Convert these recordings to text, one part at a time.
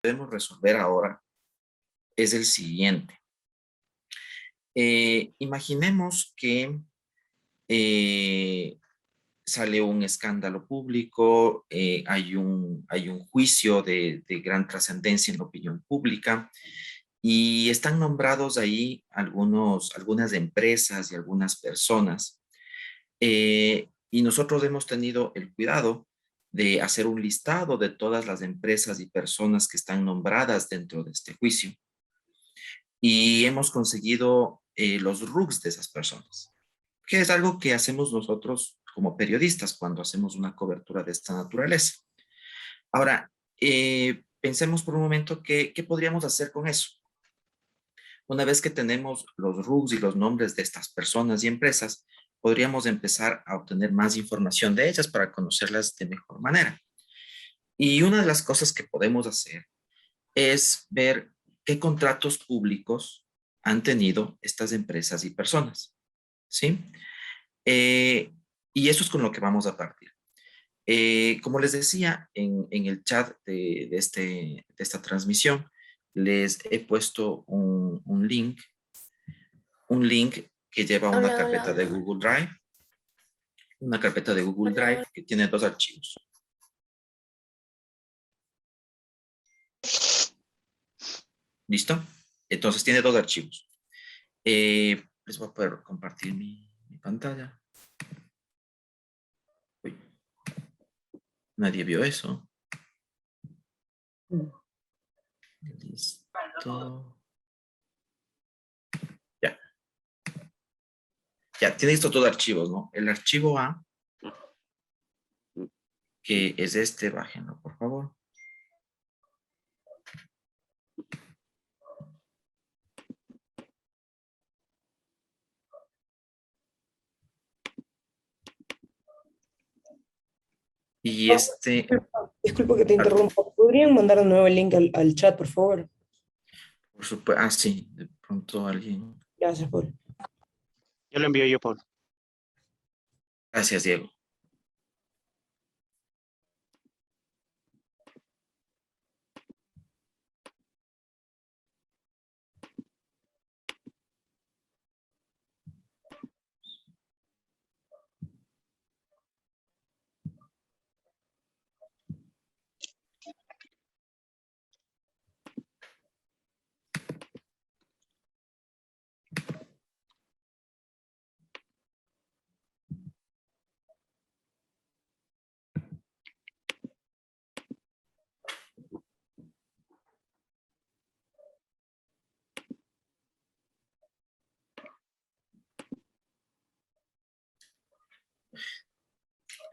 podemos resolver ahora es el siguiente. Imaginemos que sale un escándalo público, hay un juicio de gran trascendencia en la opinión pública y están nombrados ahí algunas empresas y algunas personas. Y nosotros hemos tenido el cuidado de hacer un listado de todas las empresas y personas que están nombradas dentro de este juicio. Y hemos conseguido los RUCs de esas personas, que es algo que hacemos nosotros como periodistas cuando hacemos una cobertura de esta naturaleza. Ahora, pensemos por un momento qué podríamos hacer con eso. Una vez que tenemos los RUCs y los nombres de estas personas y empresas, podríamos empezar a obtener más información de ellas para conocerlas de mejor manera. Y una de las cosas que podemos hacer es ver qué contratos públicos han tenido estas empresas y personas, ¿sí? Y eso es con lo que vamos a partir. Como les decía en el chat de esta transmisión, les he puesto un link que lleva a una Hola, carpeta hola. de Google Drive, que tiene 2 archivos. ¿Listo? Entonces tiene 2 archivos. Les voy a poder compartir mi pantalla. Uy, nadie vio eso. Listo. Ya. Ya, tiene estos 2 archivos, ¿no? El archivo A, que es este, bájenlo, por favor. Y este... Disculpa que te interrumpa. ¿Podrían mandar de nuevo el link al chat, por favor? Por supuesto. Ah, sí, de pronto alguien... Gracias, Paul. Yo lo envío yo, Paul. Gracias, Diego.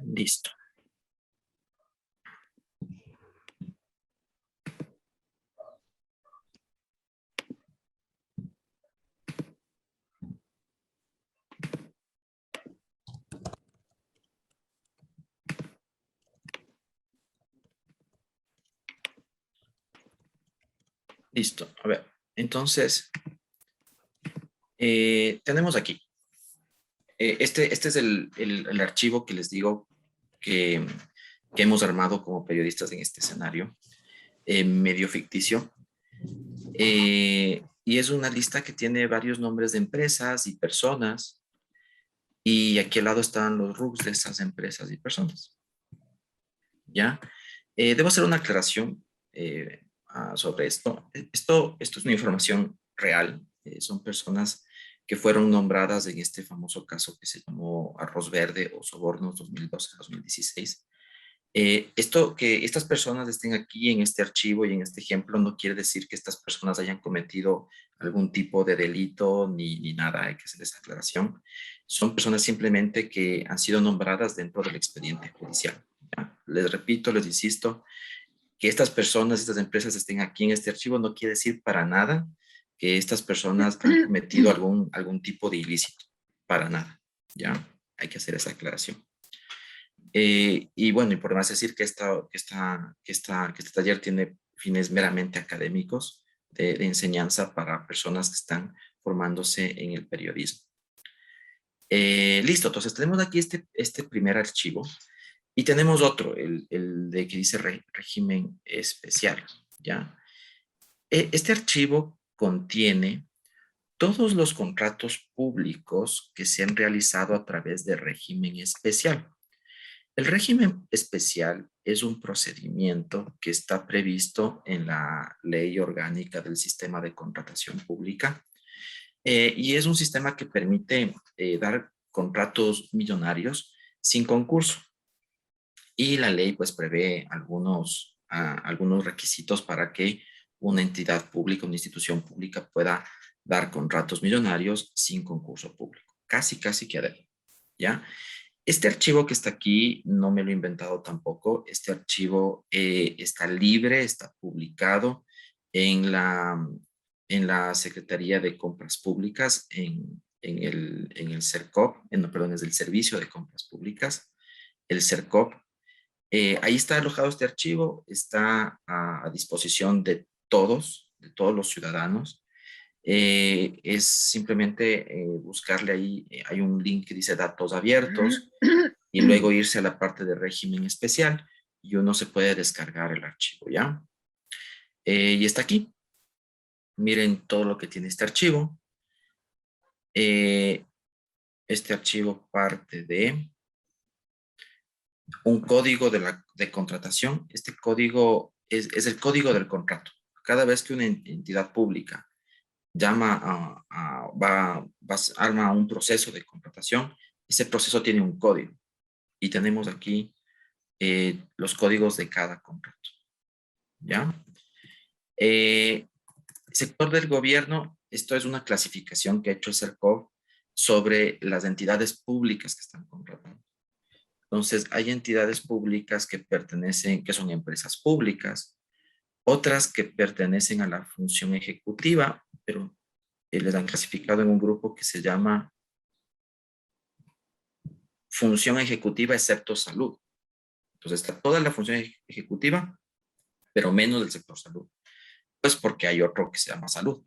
Listo. Listo. A ver, entonces, tenemos aquí. Este es el archivo que les digo que hemos armado como periodistas en este escenario, medio ficticio. Y es una lista que tiene varios nombres de empresas y personas. Y aquí al lado están los RUCs de esas empresas y personas. ¿Ya? Debo hacer una aclaración sobre esto. Esto es una información real. Son personas que fueron nombradas en este famoso caso que se llamó Arroz Verde o Sobornos 2012-2016. Esto que estas personas estén aquí en este archivo y en este ejemplo no quiere decir que estas personas hayan cometido algún tipo de delito ni nada, hay que hacer esa aclaración. Son personas simplemente que han sido nombradas dentro del expediente judicial. ¿Ya? Les repito, les insisto, que estas personas, estas empresas estén aquí en este archivo no quiere decir para nada que estas personas han cometido algún tipo de ilícito, para nada. ¿Ya? Hay que hacer esa aclaración. Y bueno, y por demás decir que este taller tiene fines meramente académicos de enseñanza para personas que están formándose en el periodismo. Listo, entonces tenemos aquí este primer archivo y tenemos otro, el de que dice régimen especial, ¿ya? Este archivo contiene todos los contratos públicos que se han realizado a través de régimen especial. El régimen especial es un procedimiento que está previsto en la Ley Orgánica del Sistema de Contratación Pública y es un sistema que permite dar contratos millonarios sin concurso. Y la ley pues prevé algunos requisitos para que una entidad pública, una institución pública pueda dar contratos millonarios sin concurso público. Casi que adentro, ¿ya? Este archivo que está aquí no me lo he inventado tampoco. Este archivo está libre, está publicado en la Secretaría de Compras Públicas, en el CERCOP, perdón, es el Servicio de Compras Públicas, el CERCOP. Ahí está alojado este archivo, está a disposición de todos los ciudadanos. Es simplemente buscarle ahí, hay un link que dice datos abiertos y luego irse a la parte de régimen especial y uno se puede descargar el archivo, ¿ya? Y está aquí. Miren todo lo que tiene este archivo. Este archivo parte de un código de contratación. Este código es el código del contrato. Cada vez que una entidad pública arma un proceso de contratación, ese proceso tiene un código. Y tenemos aquí los códigos de cada contrato. ¿Ya? Sector del gobierno, esto es una clasificación que ha hecho el CERCOV sobre las entidades públicas que están contratando. Entonces, hay entidades públicas que son empresas públicas, otras que pertenecen a la función ejecutiva, pero les han clasificado en un grupo que se llama función ejecutiva excepto salud. Entonces, está toda la función ejecutiva, pero menos del sector salud. Pues porque hay otro que se llama salud.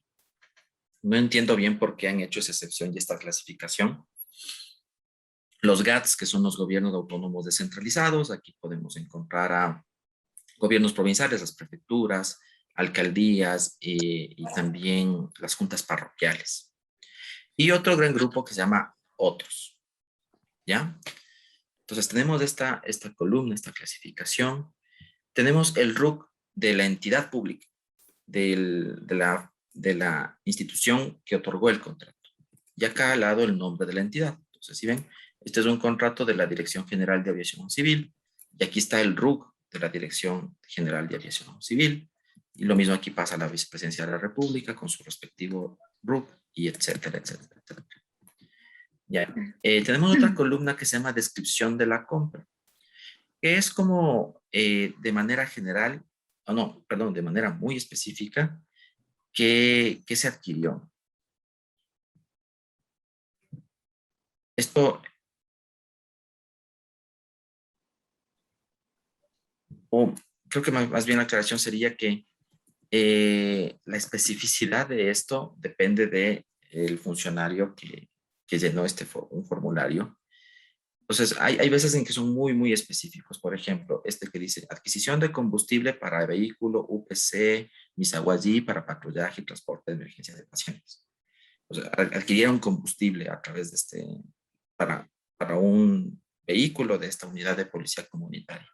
No entiendo bien por qué han hecho esa excepción y esta clasificación. Los GATS, que son los gobiernos autónomos descentralizados, aquí podemos encontrar a gobiernos provinciales, las prefecturas, alcaldías y también las juntas parroquiales. Y otro gran grupo que se llama otros, ¿ya? Entonces tenemos esta columna, esta clasificación. Tenemos el RUC de la entidad pública, de la institución que otorgó el contrato. Y acá al lado el nombre de la entidad. Entonces, si ven, este es un contrato de la Dirección General de Aviación Civil. Y aquí está el RUC de la Dirección General de Aviación Civil. Y lo mismo aquí pasa a la Vicepresidencia de la República con su respectivo RUC y etcétera, etcétera, etcétera. Ya. Tenemos otra columna que se llama descripción de la compra, que es como de manera general, de manera muy específica, que se adquirió. Esto, creo que más bien la aclaración sería que la especificidad de esto depende del funcionario que llenó un formulario. Entonces, hay veces en que son muy específicos. Por ejemplo, este que dice adquisición de combustible para vehículo UPC Misaguayí para patrullaje y transporte de emergencia de pacientes. O sea, adquirieron combustible a través de para un vehículo de esta unidad de policía comunitaria.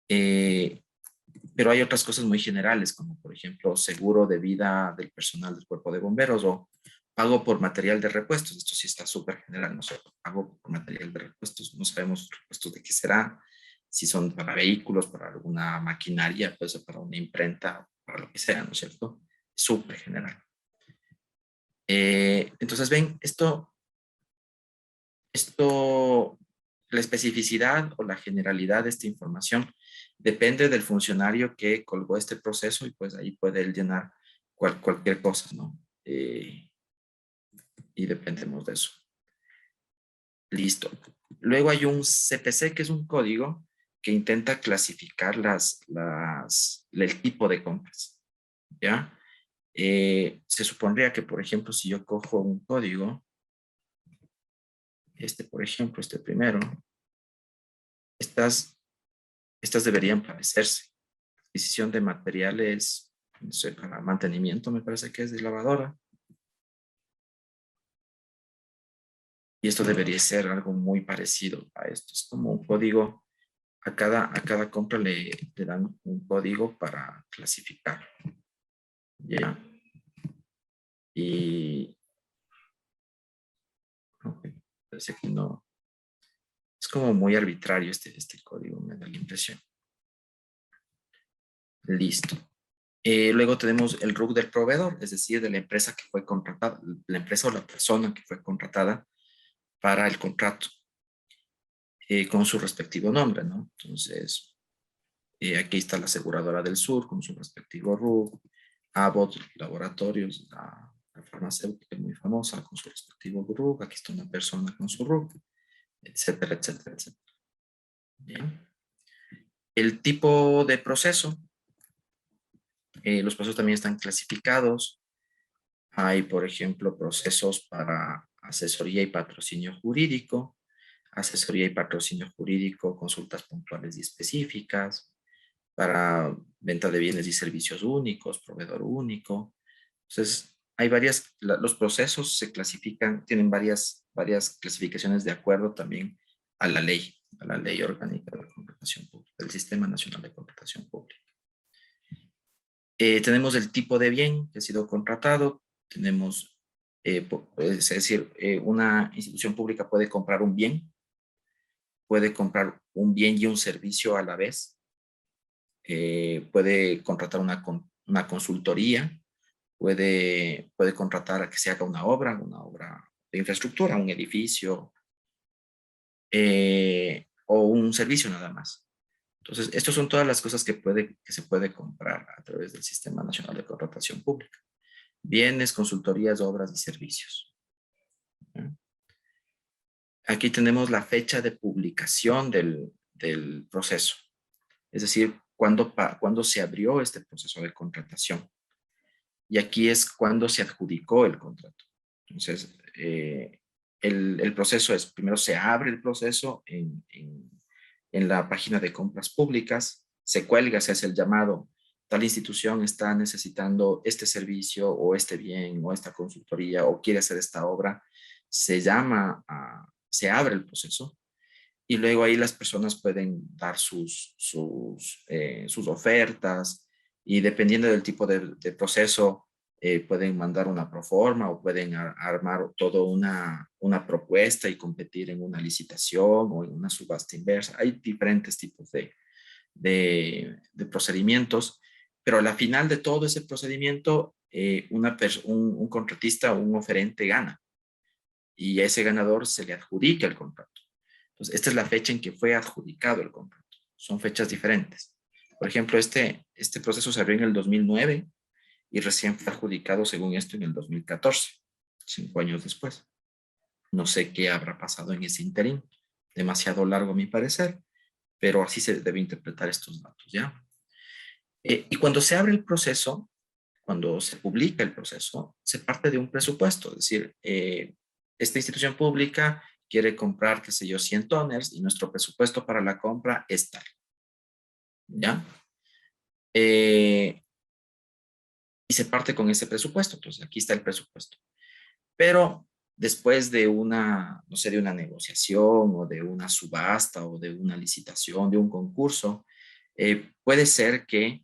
Pero hay otras cosas muy generales, como por ejemplo seguro de vida del personal del cuerpo de bomberos o pago por material de repuestos. Esto sí está súper general, ¿no? Pago por material de repuestos. No sabemos repuestos de qué será, si son para vehículos, para alguna maquinaria, pues para una imprenta, para lo que sea, ¿no es cierto? Súper general. Entonces, ven, la especificidad o la generalidad de esta información depende del funcionario que colgó este proceso y pues ahí puede él llenar cualquier cosa, ¿no? Y dependemos de eso. Listo. Luego hay un CPC, que es un código que intenta clasificar el tipo de compras, ¿ya? Se supondría que, por ejemplo, si yo cojo un código, por ejemplo, este primero, estas deberían parecerse. Adquisición de materiales no sé, para mantenimiento me parece que es de lavadora. Y esto debería ser algo muy parecido a esto. Es como un código, a cada compra le dan un código para clasificar. ¿Ya? Y ok, parece que no. Es como muy arbitrario este código, me da la impresión. Listo. Luego tenemos el RUC del proveedor, es decir, de la empresa que fue contratada, la empresa o la persona que fue contratada para el contrato, con su respectivo nombre, ¿no? Entonces, aquí está la aseguradora del sur con su respectivo RUC, Abbott Laboratorios, la farmacéutica muy famosa con su respectivo RUC, aquí está una persona con su RUC, etcétera, etcétera, etcétera. Bien. El tipo de proceso, los procesos también están clasificados. Hay, por ejemplo, procesos para asesoría y patrocinio jurídico, consultas puntuales y específicas, para venta de bienes y servicios únicos, proveedor único. Entonces, hay los procesos se clasifican, tienen varias clasificaciones de acuerdo también a la ley orgánica de contratación pública, del Sistema Nacional de Contratación Pública. Tenemos el tipo de bien que ha sido contratado, tenemos, es decir, una institución pública puede comprar un bien y un servicio a la vez, puede contratar una consultoría, puede contratar a que se haga una obra de infraestructura, un edificio, o un servicio nada más. Entonces, estas son todas las cosas que se puede comprar a través del Sistema Nacional de Contratación Pública. Bienes, consultorías, obras y servicios. Aquí tenemos la fecha de publicación del proceso. Es decir, cuándo se abrió este proceso de contratación. Y aquí es cuando se adjudicó el contrato. Entonces, el proceso es, primero se abre el proceso en la página de compras públicas, se cuelga, se hace el llamado, tal institución está necesitando este servicio o este bien o esta consultoría o quiere hacer esta obra, se abre el proceso y luego ahí las personas pueden dar sus ofertas y dependiendo del tipo de proceso, pueden mandar una proforma o pueden armar toda una propuesta y competir en una licitación o en una subasta inversa. Hay diferentes tipos de procedimientos, pero a la final de todo ese procedimiento, un contratista o un oferente gana y a ese ganador se le adjudica el contrato. Entonces, esta es la fecha en que fue adjudicado el contrato. Son fechas diferentes. Por ejemplo, este proceso se abrió en el 2009 y recién fue adjudicado, según esto, en el 2014, 5 años después. No sé qué habrá pasado en ese interín. Demasiado largo a mi parecer, pero así se debe interpretar estos datos, ¿ya? Y cuando se abre el proceso, cuando se publica el proceso, se parte de un presupuesto, es decir, esta institución pública quiere comprar, qué sé yo, 100 toners y nuestro presupuesto para la compra es tal, ¿ya? Y se parte con ese presupuesto, entonces aquí está el presupuesto. Pero después de no sé, de una negociación o de una subasta o de una licitación, de un concurso, puede ser que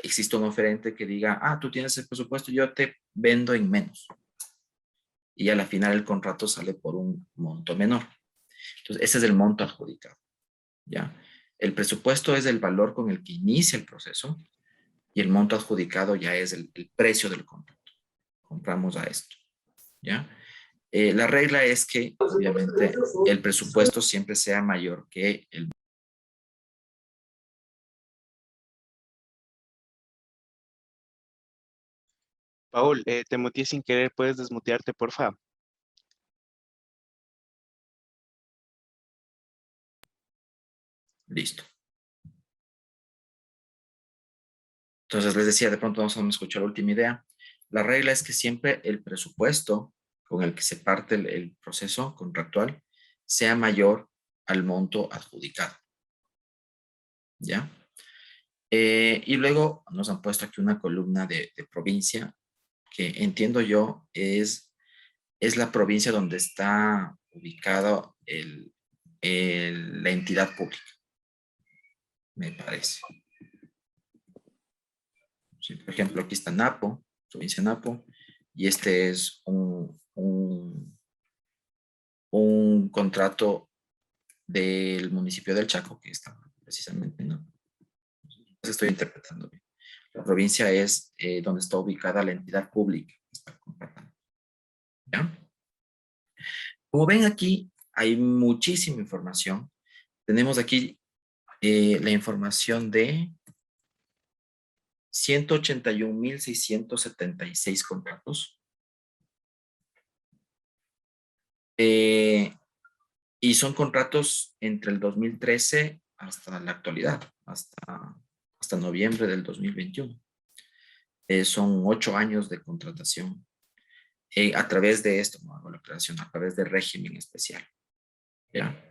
exista un oferente que diga, tú tienes el presupuesto, yo te vendo en menos. Y a la final el contrato sale por un monto menor. Entonces, ese es el monto adjudicado, ¿ya? El presupuesto es el valor con el que inicia el proceso y el monto adjudicado ya es el precio del contrato. Compramos a esto, ¿ya? La regla es que, obviamente, el presupuesto siempre sea mayor que el... Paul, te muteé sin querer, ¿puedes desmutearte, porfa? Listo. Entonces, les decía, de pronto vamos a escuchar la última idea. La regla es que siempre el presupuesto con el que se parte el proceso contractual sea mayor al monto adjudicado, ¿ya? Y luego nos han puesto aquí una columna de provincia, que entiendo yo es la provincia donde está ubicado la entidad pública, me parece. Sí, por ejemplo, aquí está Napo, provincia de Napo, y este es un contrato del municipio del Chaco, que está precisamente, ¿no? Entonces estoy interpretando bien. La provincia es donde está ubicada la entidad pública que está contratando. ¿Ya? Como ven aquí, hay muchísima información. Tenemos aquí la información de 181,676 contratos. Y son contratos entre el 2013 hasta la actualidad, hasta noviembre del 2021. Son 8 años de contratación. A través de esto, no hago la aclaración, a través de régimen especial. ¿Ya?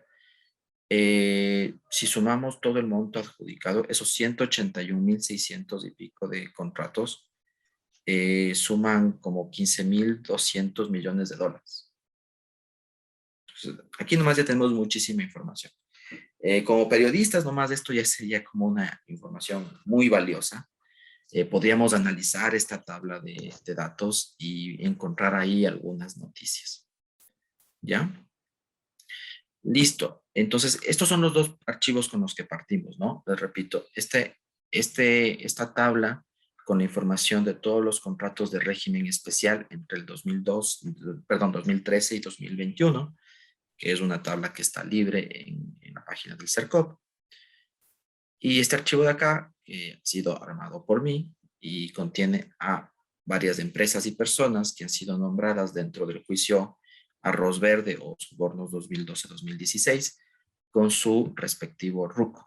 Si sumamos todo el monto adjudicado, esos 181,600 y pico de contratos, suman como 15,200 millones de dólares. Entonces, aquí nomás ya tenemos muchísima información. Como periodistas, nomás esto ya sería como una información muy valiosa. Podríamos analizar esta tabla de datos y encontrar ahí algunas noticias. ¿Ya? Listo. Entonces, estos son los dos archivos con los que partimos, ¿no? Les repito, esta tabla con la información de todos los contratos de régimen especial entre el 2013 y 2021, que es una tabla que está libre en la página del CERCOP. Y este archivo de acá, que ha sido armado por mí y contiene a varias empresas y personas que han sido nombradas dentro del juicio Arroz Verde o Sobornos 2012-2016 con su respectivo RUC.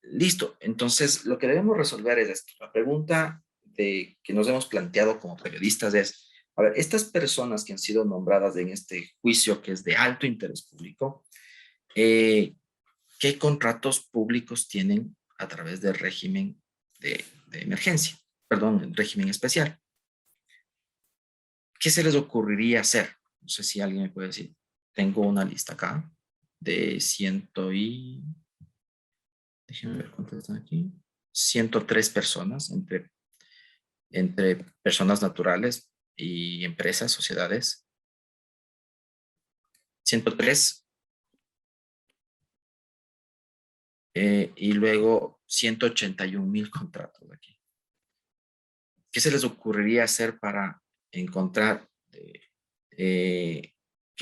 Listo, entonces lo que debemos resolver es esto. La pregunta que nos hemos planteado como periodistas es, a ver, estas personas que han sido nombradas en este juicio que es de alto interés público, ¿qué contratos públicos tienen a través del régimen de emergencia? Perdón, el régimen especial. ¿Qué se les ocurriría hacer? No sé si alguien me puede decir. Tengo una lista acá de déjenme ver cuántas están aquí. 103 personas, entre personas naturales y empresas, sociedades. 103. Y luego 181,000 contratos aquí. ¿Qué se les ocurriría hacer para encontrar qué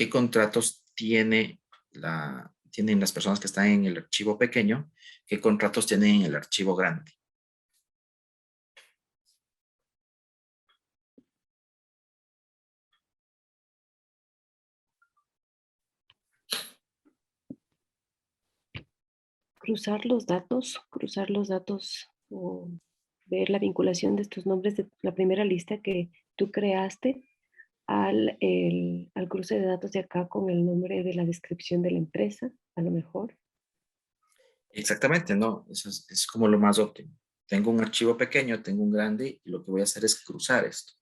contratos tienen las personas que están en el archivo pequeño, qué contratos tienen en el archivo grande? cruzar los datos o ver la vinculación de estos nombres de la primera lista que tú creaste al cruce de datos de acá con el nombre de la descripción de la empresa, a lo mejor. Exactamente, no, eso es como lo más óptimo. Tengo un archivo pequeño, tengo un grande, y lo que voy a hacer es cruzar esto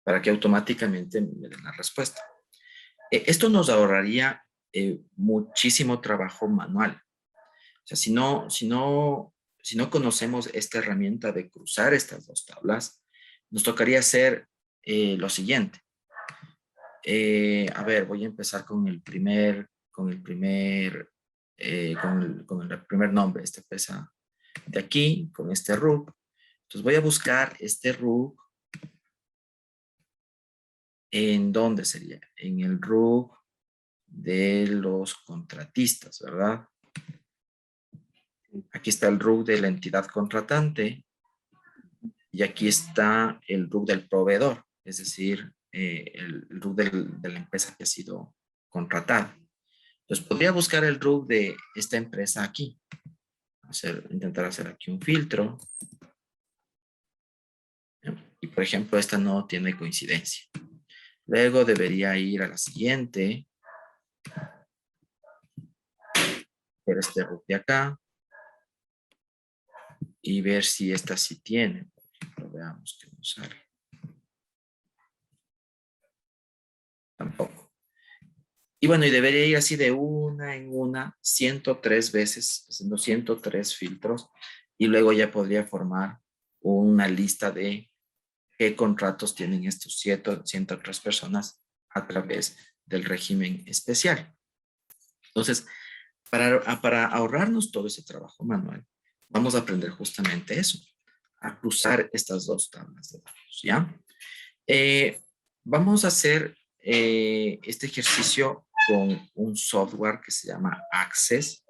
para que automáticamente me den la respuesta. Esto nos ahorraría muchísimo trabajo manual. O sea, si no conocemos esta herramienta de cruzar estas dos tablas, nos tocaría hacer lo siguiente. A ver, voy a empezar con el primer nombre, esta empresa de aquí, con este RUC. Entonces voy a buscar este RUC. ¿En dónde sería? En el RUC de los contratistas, ¿verdad? Aquí está el RUC de la entidad contratante y aquí está el RUC del proveedor, es decir, el RUC de la empresa que ha sido contratada. Entonces podría buscar el RUC de esta empresa aquí. Intentar hacer aquí un filtro. Y por ejemplo, esta no tiene coincidencia. Luego debería ir a la siguiente. por este root de acá y ver si esta sí tiene. Por ejemplo, veamos qué nos sale. Tampoco. Y bueno, y debería ir así de una en una, 103 veces, haciendo 103 filtros, y luego ya podría formar una lista de qué contratos tienen estos 103 personas a través del régimen especial. Entonces, para ahorrarnos todo ese trabajo manual, vamos a aprender justamente eso, a cruzar estas dos tablas de datos, ¿ya? Vamos a hacer este ejercicio con un software que se llama Access.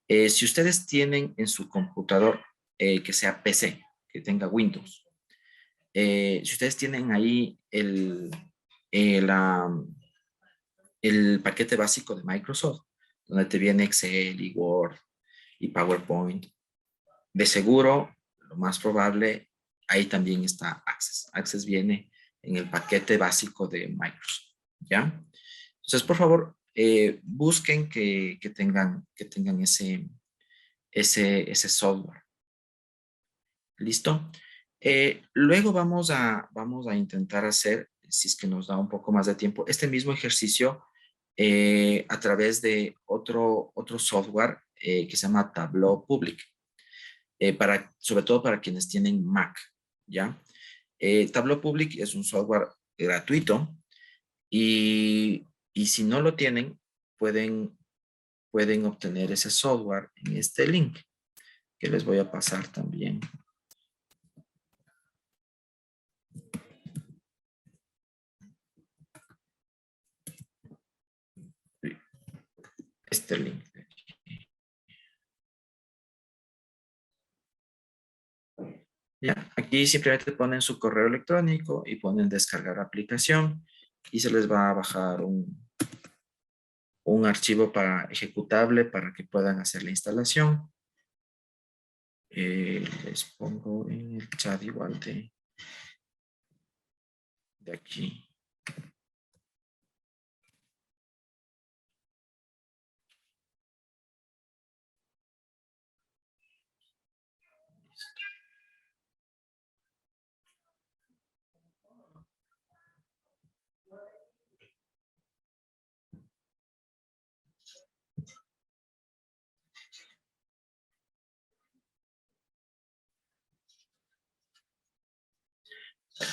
Si ustedes tienen en su computador que sea PC, que tenga Windows, si ustedes tienen ahí el paquete básico de Microsoft, donde te viene Excel y Word y PowerPoint, de seguro, lo más probable, ahí también está Access. Access viene en el paquete básico de Microsoft, ¿ya? Entonces, por favor, busquen que tengan ese software. ¿Listo? Luego vamos a intentar hacer, si es que nos da un poco más de tiempo, este mismo ejercicio a través de otro software que se llama Tableau Public, sobre todo para quienes tienen Mac, ¿ya? Tableau Public es un software gratuito y si no lo tienen, pueden obtener ese software en este link que les voy a pasar también. Este link. Ya, aquí simplemente ponen su correo electrónico y ponen descargar aplicación y se les va a bajar un archivo ejecutable para que puedan hacer la instalación. Les pongo en el chat igual de aquí.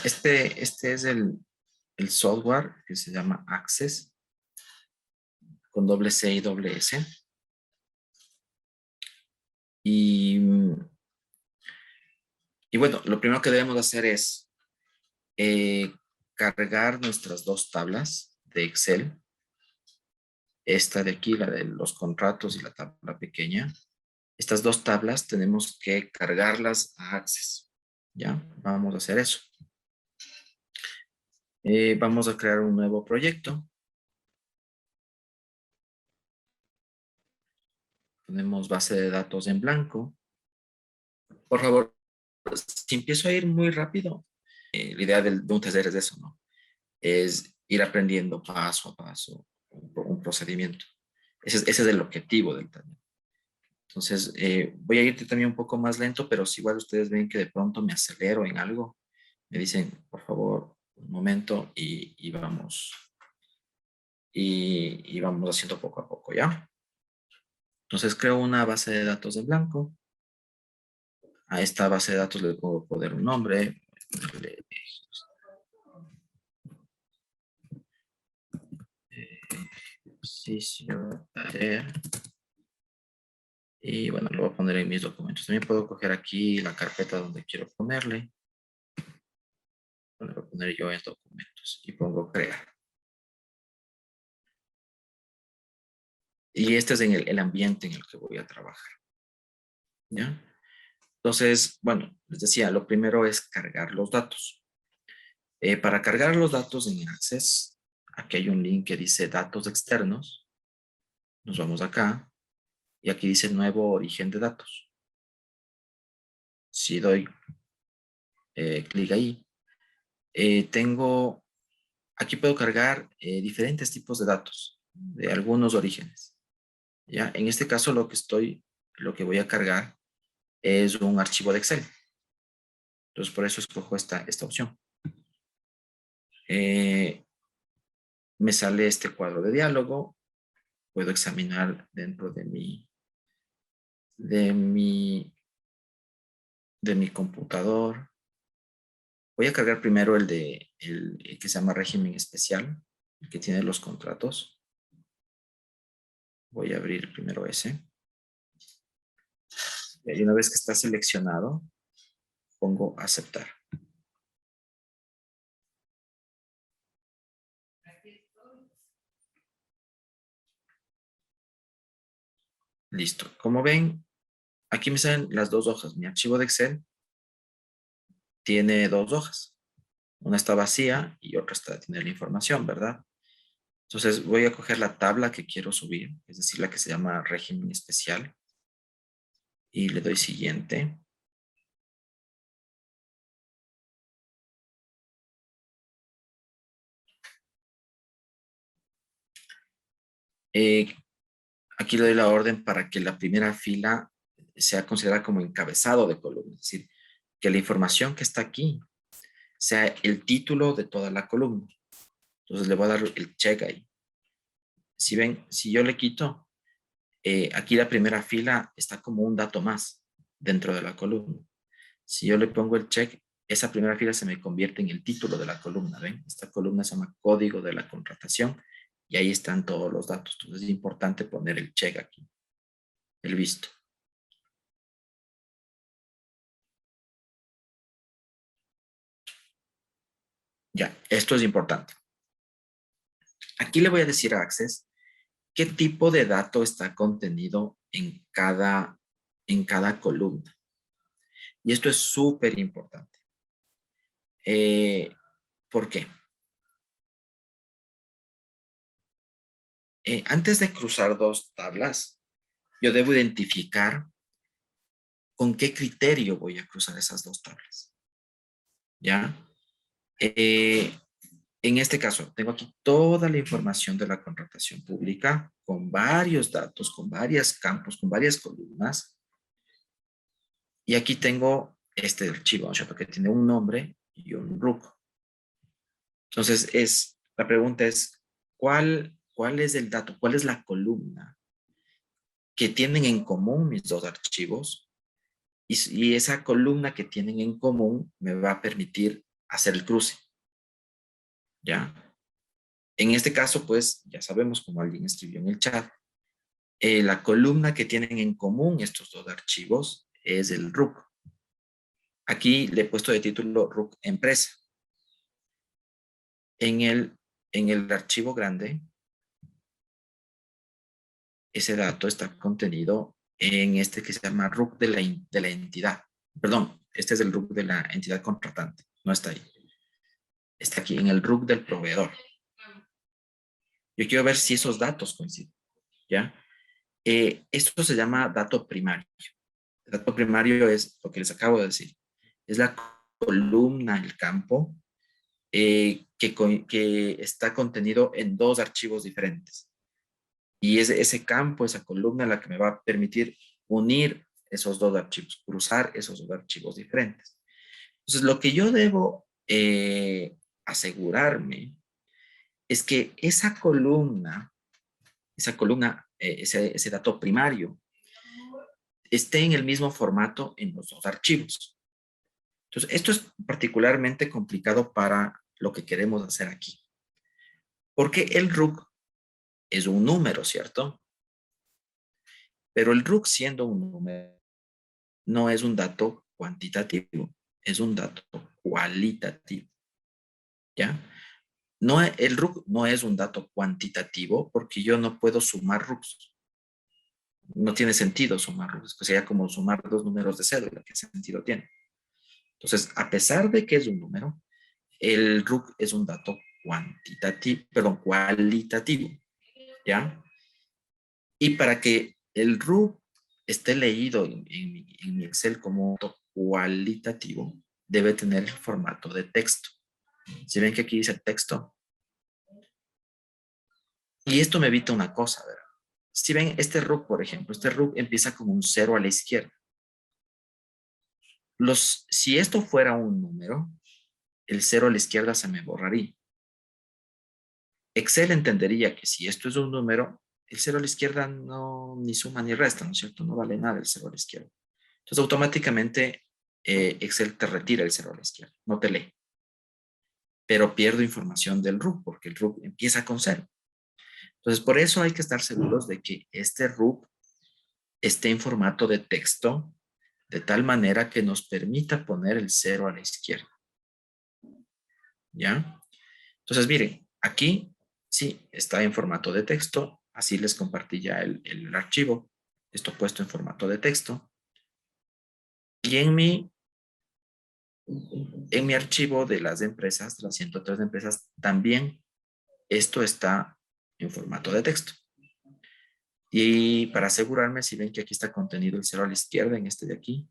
Este es el software que se llama Access con doble C y doble S. Y bueno, lo primero que debemos hacer es cargar nuestras dos tablas de Excel. Esta de aquí, la de los contratos y la tabla pequeña. Estas dos tablas tenemos que cargarlas a Access. ¿Ya? Vamos a hacer eso. Vamos a crear un nuevo proyecto. Ponemos base de datos en blanco. Por favor, si empiezo a ir muy rápido, la idea de un taller es eso, ¿no? Es ir aprendiendo paso a paso un procedimiento. Ese es el objetivo del taller. Entonces, voy a ir también un poco más lento, pero si igual ustedes ven que de pronto me acelero en algo, me dicen, por favor, un momento y vamos. Y vamos haciendo poco a poco, ¿ya? Entonces, creo una base de datos en blanco. A esta base de datos le puedo poner un nombre. Ejercicio taller. Y bueno, lo voy a poner en mis documentos. También puedo coger aquí la carpeta donde quiero ponerle. Lo voy a poner yo en documentos y pongo crear. Y este es en el ambiente en el que voy a trabajar. ¿Ya? Entonces, bueno, les decía, lo primero es cargar los datos. Para cargar los datos en Access, aquí hay un link que dice datos externos. Nos vamos acá y aquí dice nuevo origen de datos. Si doy clic ahí, aquí puedo cargar diferentes tipos de datos de algunos orígenes. Ya, en este caso lo que voy a cargar es un archivo de Excel. Entonces por eso escojo esta opción. Me sale este cuadro de diálogo. Puedo examinar dentro de mi computador. Voy a cargar primero el que se llama régimen especial, el que tiene los contratos. Voy a abrir primero ese. Y una vez que está seleccionado, pongo aceptar. Listo. Como ven, aquí me salen las dos hojas. Mi archivo de Excel tiene dos hojas. Una está vacía y otra tiene la información, ¿verdad? Entonces voy a coger la tabla que quiero subir, es decir, la que se llama régimen especial. Y le doy siguiente. Aquí le doy la orden para que la primera fila sea considerada como encabezado de columna. Es decir, que la información que está aquí sea el título de toda la columna. Entonces le voy a dar el check ahí. Si ven, si yo le quito, aquí la primera fila está como un dato más dentro de la columna. Si yo le pongo el check, esa primera fila se me convierte en el título de la columna. ¿Ven? Esta columna se llama código de la contratación y ahí están todos los datos. Entonces es importante poner el check aquí, el visto. Ya, esto es importante. Aquí le voy a decir a Access qué tipo de dato está contenido en cada columna. Y esto es súper importante. ¿Por qué? Antes de cruzar dos tablas, yo debo identificar con qué criterio voy a cruzar esas dos tablas. ¿Ya? En este caso, tengo aquí toda la información de la contratación pública con varios datos, con varios campos, con varias columnas. Y aquí tengo este archivo, ¿no? Que tiene un nombre y un RUC. Entonces, la pregunta es, ¿cuál es el dato? ¿Cuál es la columna que tienen en común mis dos archivos? Y esa columna que tienen en común me va a permitir hacer el cruce. ¿Ya? En este caso, pues, ya sabemos, como alguien escribió en el chat, la columna que tienen en común estos dos archivos es el RUC. Aquí le he puesto de título RUC empresa. En el archivo grande, ese dato está contenido en este que se llama RUC de la entidad. Perdón, este es el RUC de la entidad contratante, no está ahí. Está aquí en el RUC del proveedor. Yo quiero ver si esos datos coinciden, ¿ya? Esto se llama dato primario. El dato primario es lo que les acabo de decir. Es la columna, el campo, que está contenido en dos archivos diferentes. Y es ese campo, esa columna, la que me va a permitir unir esos dos archivos, cruzar esos dos archivos diferentes. Entonces, lo que yo debo asegurarme es que esa columna, ese dato primario, esté en el mismo formato en los dos archivos. Entonces, esto es particularmente complicado para lo que queremos hacer aquí. Porque el RUC es un número, ¿cierto? Pero el RUC, siendo un número, no es un dato cuantitativo, es un dato cualitativo. ¿Ya? No, el RUC no es un dato cuantitativo porque yo no puedo sumar RUCs. No tiene sentido sumar RUCs, que sería como sumar dos números de cédula, ¿qué sentido tiene? Entonces, a pesar de que es un número, el RUC es un dato cualitativo, ¿ya? Y para que el RUC esté leído en mi Excel como un dato cualitativo, debe tener el formato de texto. Si ven que aquí dice texto. Y esto me evita una cosa, ¿verdad? Si ven este RUC, por ejemplo, este RUC empieza con un 0 a la izquierda. Si esto fuera un número, el 0 a la izquierda se me borraría. Excel entendería que si esto es un número, el 0 a la izquierda no ni suma ni resta, ¿no es cierto? No vale nada el 0 a la izquierda. Entonces automáticamente Excel te retira el 0 a la izquierda, no te lee. Pero pierdo información del RUC porque el RUC empieza con 0. Entonces por eso hay que estar seguros de que este RUC esté en formato de texto de tal manera que nos permita poner el 0 a la izquierda. ¿Ya? Entonces miren, aquí sí está en formato de texto. Así les compartí ya el archivo. Esto puesto en formato de texto. Y en mi archivo de las empresas, de las 103 empresas, también esto está en formato de texto. Y para asegurarme, si ven que aquí está contenido el 0 a la izquierda, en este de aquí,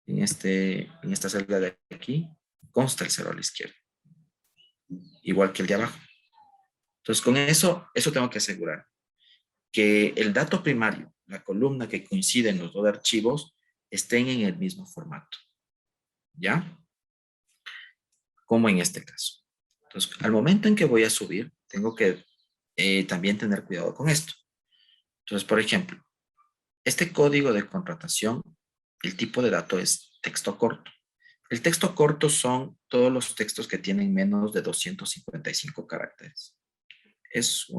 en esta celda de aquí, consta el 0 a la izquierda. Igual que el de abajo. Entonces, con eso tengo que asegurar que el dato primario, la columna que coincide en los dos archivos, estén en el mismo formato. ¿Ya? Como en este caso. Entonces, al momento en que voy a subir, tengo que también tener cuidado con esto. Entonces, por ejemplo, este código de contratación, el tipo de dato es texto corto. El texto corto son todos los textos que tienen menos de 255 caracteres. Ese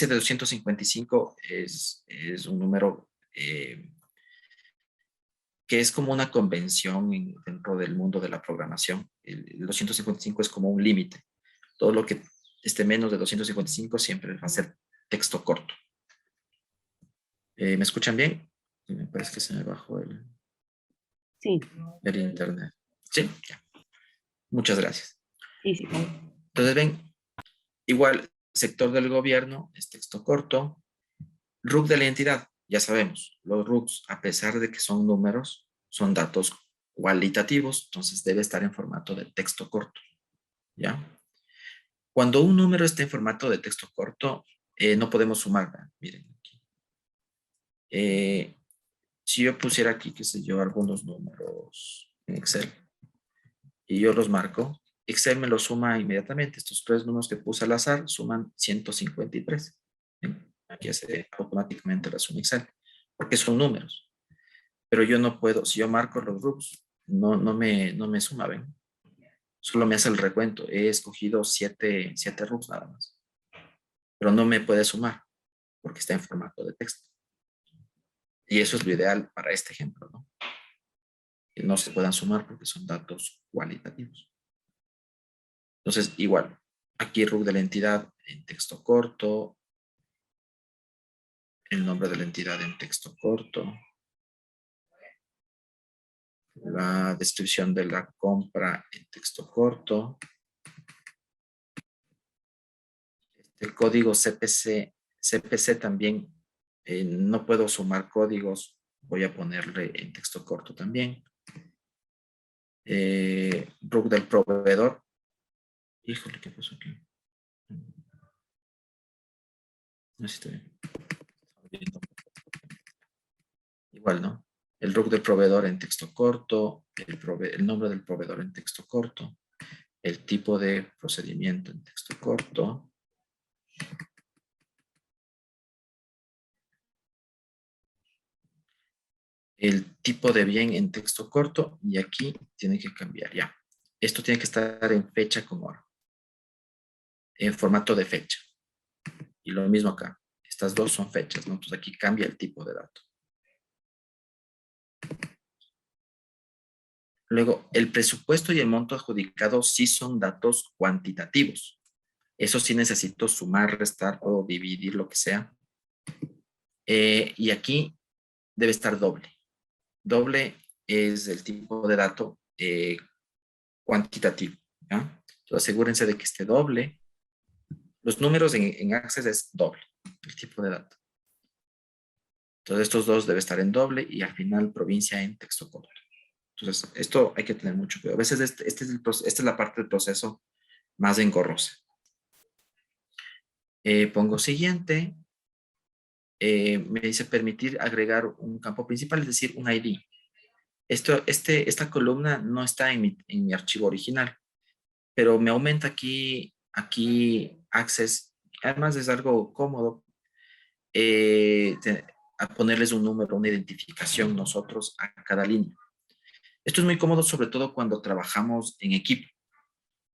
de 255 es un número que es como una convención dentro del mundo de la programación. El 255 es como un límite. Todo lo que esté menos de 255 siempre va a ser texto corto. ¿Me escuchan bien? Me parece que se me bajó Sí, el internet. Sí, ya. Muchas gracias. sí, sí. Entonces ven, igual, sector del gobierno es texto corto. RUC de la entidad, ya sabemos, los RUCs, a pesar de que son números, son datos cualitativos, entonces debe estar en formato de texto corto, ¿ya? Cuando un número está en formato de texto corto, no podemos sumar, ¿verdad? Miren aquí. Si yo pusiera aquí, qué sé yo, algunos números en Excel y yo los marco, Excel me los suma inmediatamente. Estos 3 números que puse al azar suman 153. ¿Ven? Aquí hace automáticamente la suma Excel, porque son números. Pero yo no puedo, si yo marco los RUCs, no me suma, ¿ven? Solo me hace el recuento. He escogido 7 RUCs nada más. Pero no me puede sumar, porque está en formato de texto. Y eso es lo ideal para este ejemplo, ¿no? Que no se puedan sumar porque son datos cualitativos. Entonces, igual, aquí RUC de la entidad en texto corto, el nombre de la entidad en texto corto, la descripción de la compra en texto corto, el código CPC también, no puedo sumar códigos, voy a ponerle en texto corto también. RUC del proveedor. Híjole, ¿qué pasó aquí? No sé si estoy viendo. Igual, ¿no? El RUC del proveedor en texto corto, el nombre del proveedor en texto corto, el tipo de procedimiento en texto corto. El tipo de bien en texto corto y aquí tiene que cambiar ya. Esto tiene que estar en fecha con hora, en formato de fecha. Y lo mismo acá. Estas dos son fechas, ¿no? Entonces aquí cambia el tipo de dato. Luego, el presupuesto y el monto adjudicado sí son datos cuantitativos. Eso sí necesito sumar, restar o dividir lo que sea. Y aquí debe estar doble. Doble es el tipo de dato cuantitativo. ¿Ya? Entonces asegúrense de que esté doble. Los números en Access es doble, el tipo de dato. Entonces estos dos debe estar en doble y al final provincia en texto corto. Entonces esto hay que tener mucho cuidado. A veces esta es la parte del proceso más engorrosa. Pongo siguiente. Me dice permitir agregar un campo principal, es decir, un ID. Esta columna no está en mi archivo original, pero me aumenta aquí Access. Además es algo cómodo a ponerles un número, una identificación nosotros a cada línea. Esto es muy cómodo, sobre todo cuando trabajamos en equipo.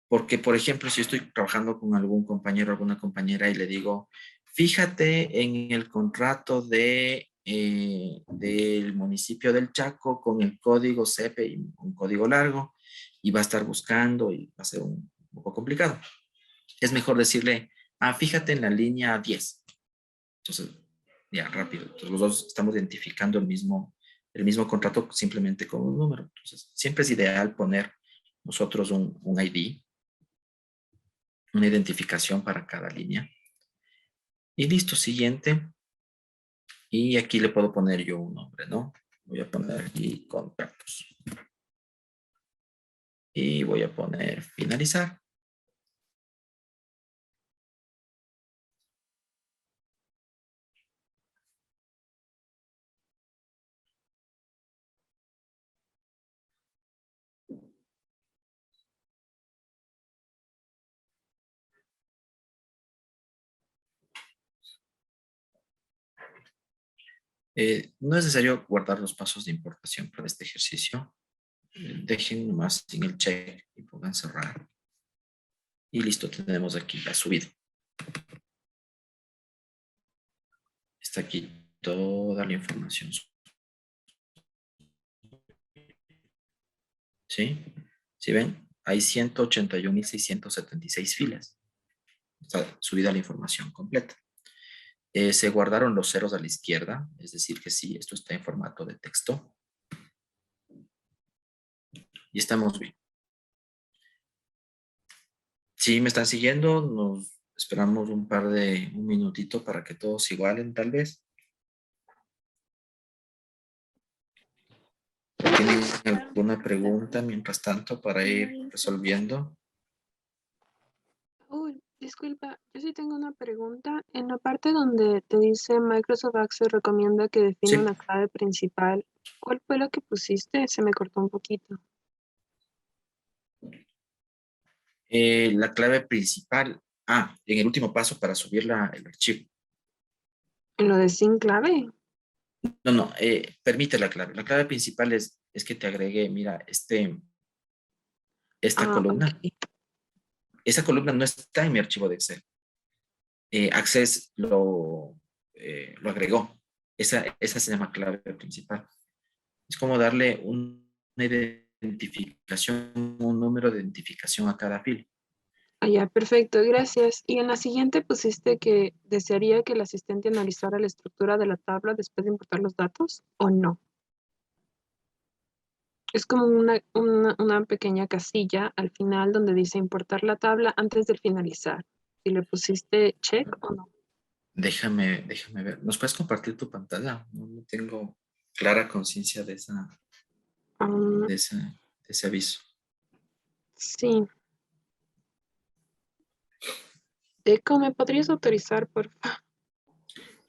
Porque, por ejemplo, si estoy trabajando con algún compañero, alguna compañera y le digo, fíjate en el contrato del municipio del Chaco con el código CEPE, un código largo, y va a estar buscando y va a ser un poco complicado. Es mejor decirle, fíjate en la línea 10. Entonces, ya rápido. Entonces, los dos estamos identificando el mismo contrato simplemente con un número. Entonces, siempre es ideal poner nosotros un ID, una identificación para cada línea. Y listo, siguiente. Y aquí le puedo poner yo un nombre, ¿no? Voy a poner aquí contactos. Y voy a poner finalizar. No es necesario guardar los pasos de importación para este ejercicio. Dejen nomás sin el check y pongan cerrar. Y listo, tenemos aquí la subida. Está aquí toda la información. ¿Sí? ¿Sí ven? Hay 181.676 filas. Está subida la información completa. Se guardaron los ceros a la izquierda, es decir que sí, esto está en formato de texto. Y estamos bien. Si me están siguiendo, nos esperamos un minutito para que todos igualen tal vez. ¿Tienen alguna pregunta mientras tanto para ir resolviendo? Uy, disculpa, yo sí tengo una pregunta. En la parte donde te dice Microsoft Access recomienda que define Sí. una clave principal, ¿cuál fue la que pusiste? Se me cortó un poquito. La clave principal. En el último paso para subir el archivo. ¿En lo de sin clave? No, permite la clave. La clave principal es que te agregue, mira, esta Ah, ok. columna. Esa columna no está en mi archivo de Excel. Access lo agregó. Esa se llama clave principal. Es como darle una identificación, un número de identificación a cada fila. Ah, ya, perfecto, gracias. Y en la siguiente pusiste que desearía que el asistente analizara la estructura de la tabla después de importar los datos, ¿o no? Es como una pequeña casilla al final donde dice importar la tabla antes de finalizar. Si le pusiste check o no. Déjame ver. ¿Nos puedes compartir tu pantalla? No tengo clara conciencia Um, de ese aviso. sí. Deco, ¿me podrías autorizar, por favor?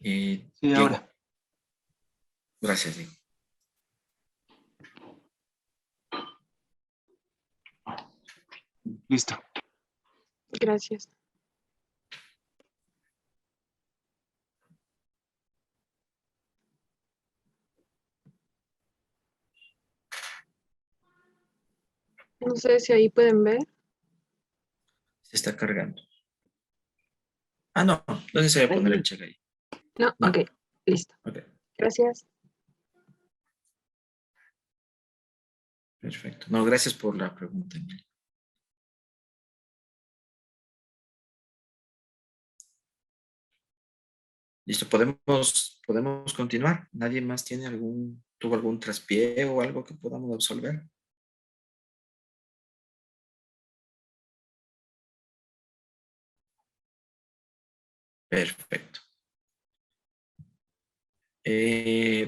Sí, Diego, ahora. gracias, Diego. Listo. Gracias. No sé si ahí pueden ver. Se está cargando. No es necesario poner el Ahí. check ahí. No, No, ok, listo. ok, Gracias. perfecto. No, gracias por la pregunta, Emilia. Listo, podemos continuar. ¿Nadie más tuvo algún traspié o algo que podamos resolver? Perfecto.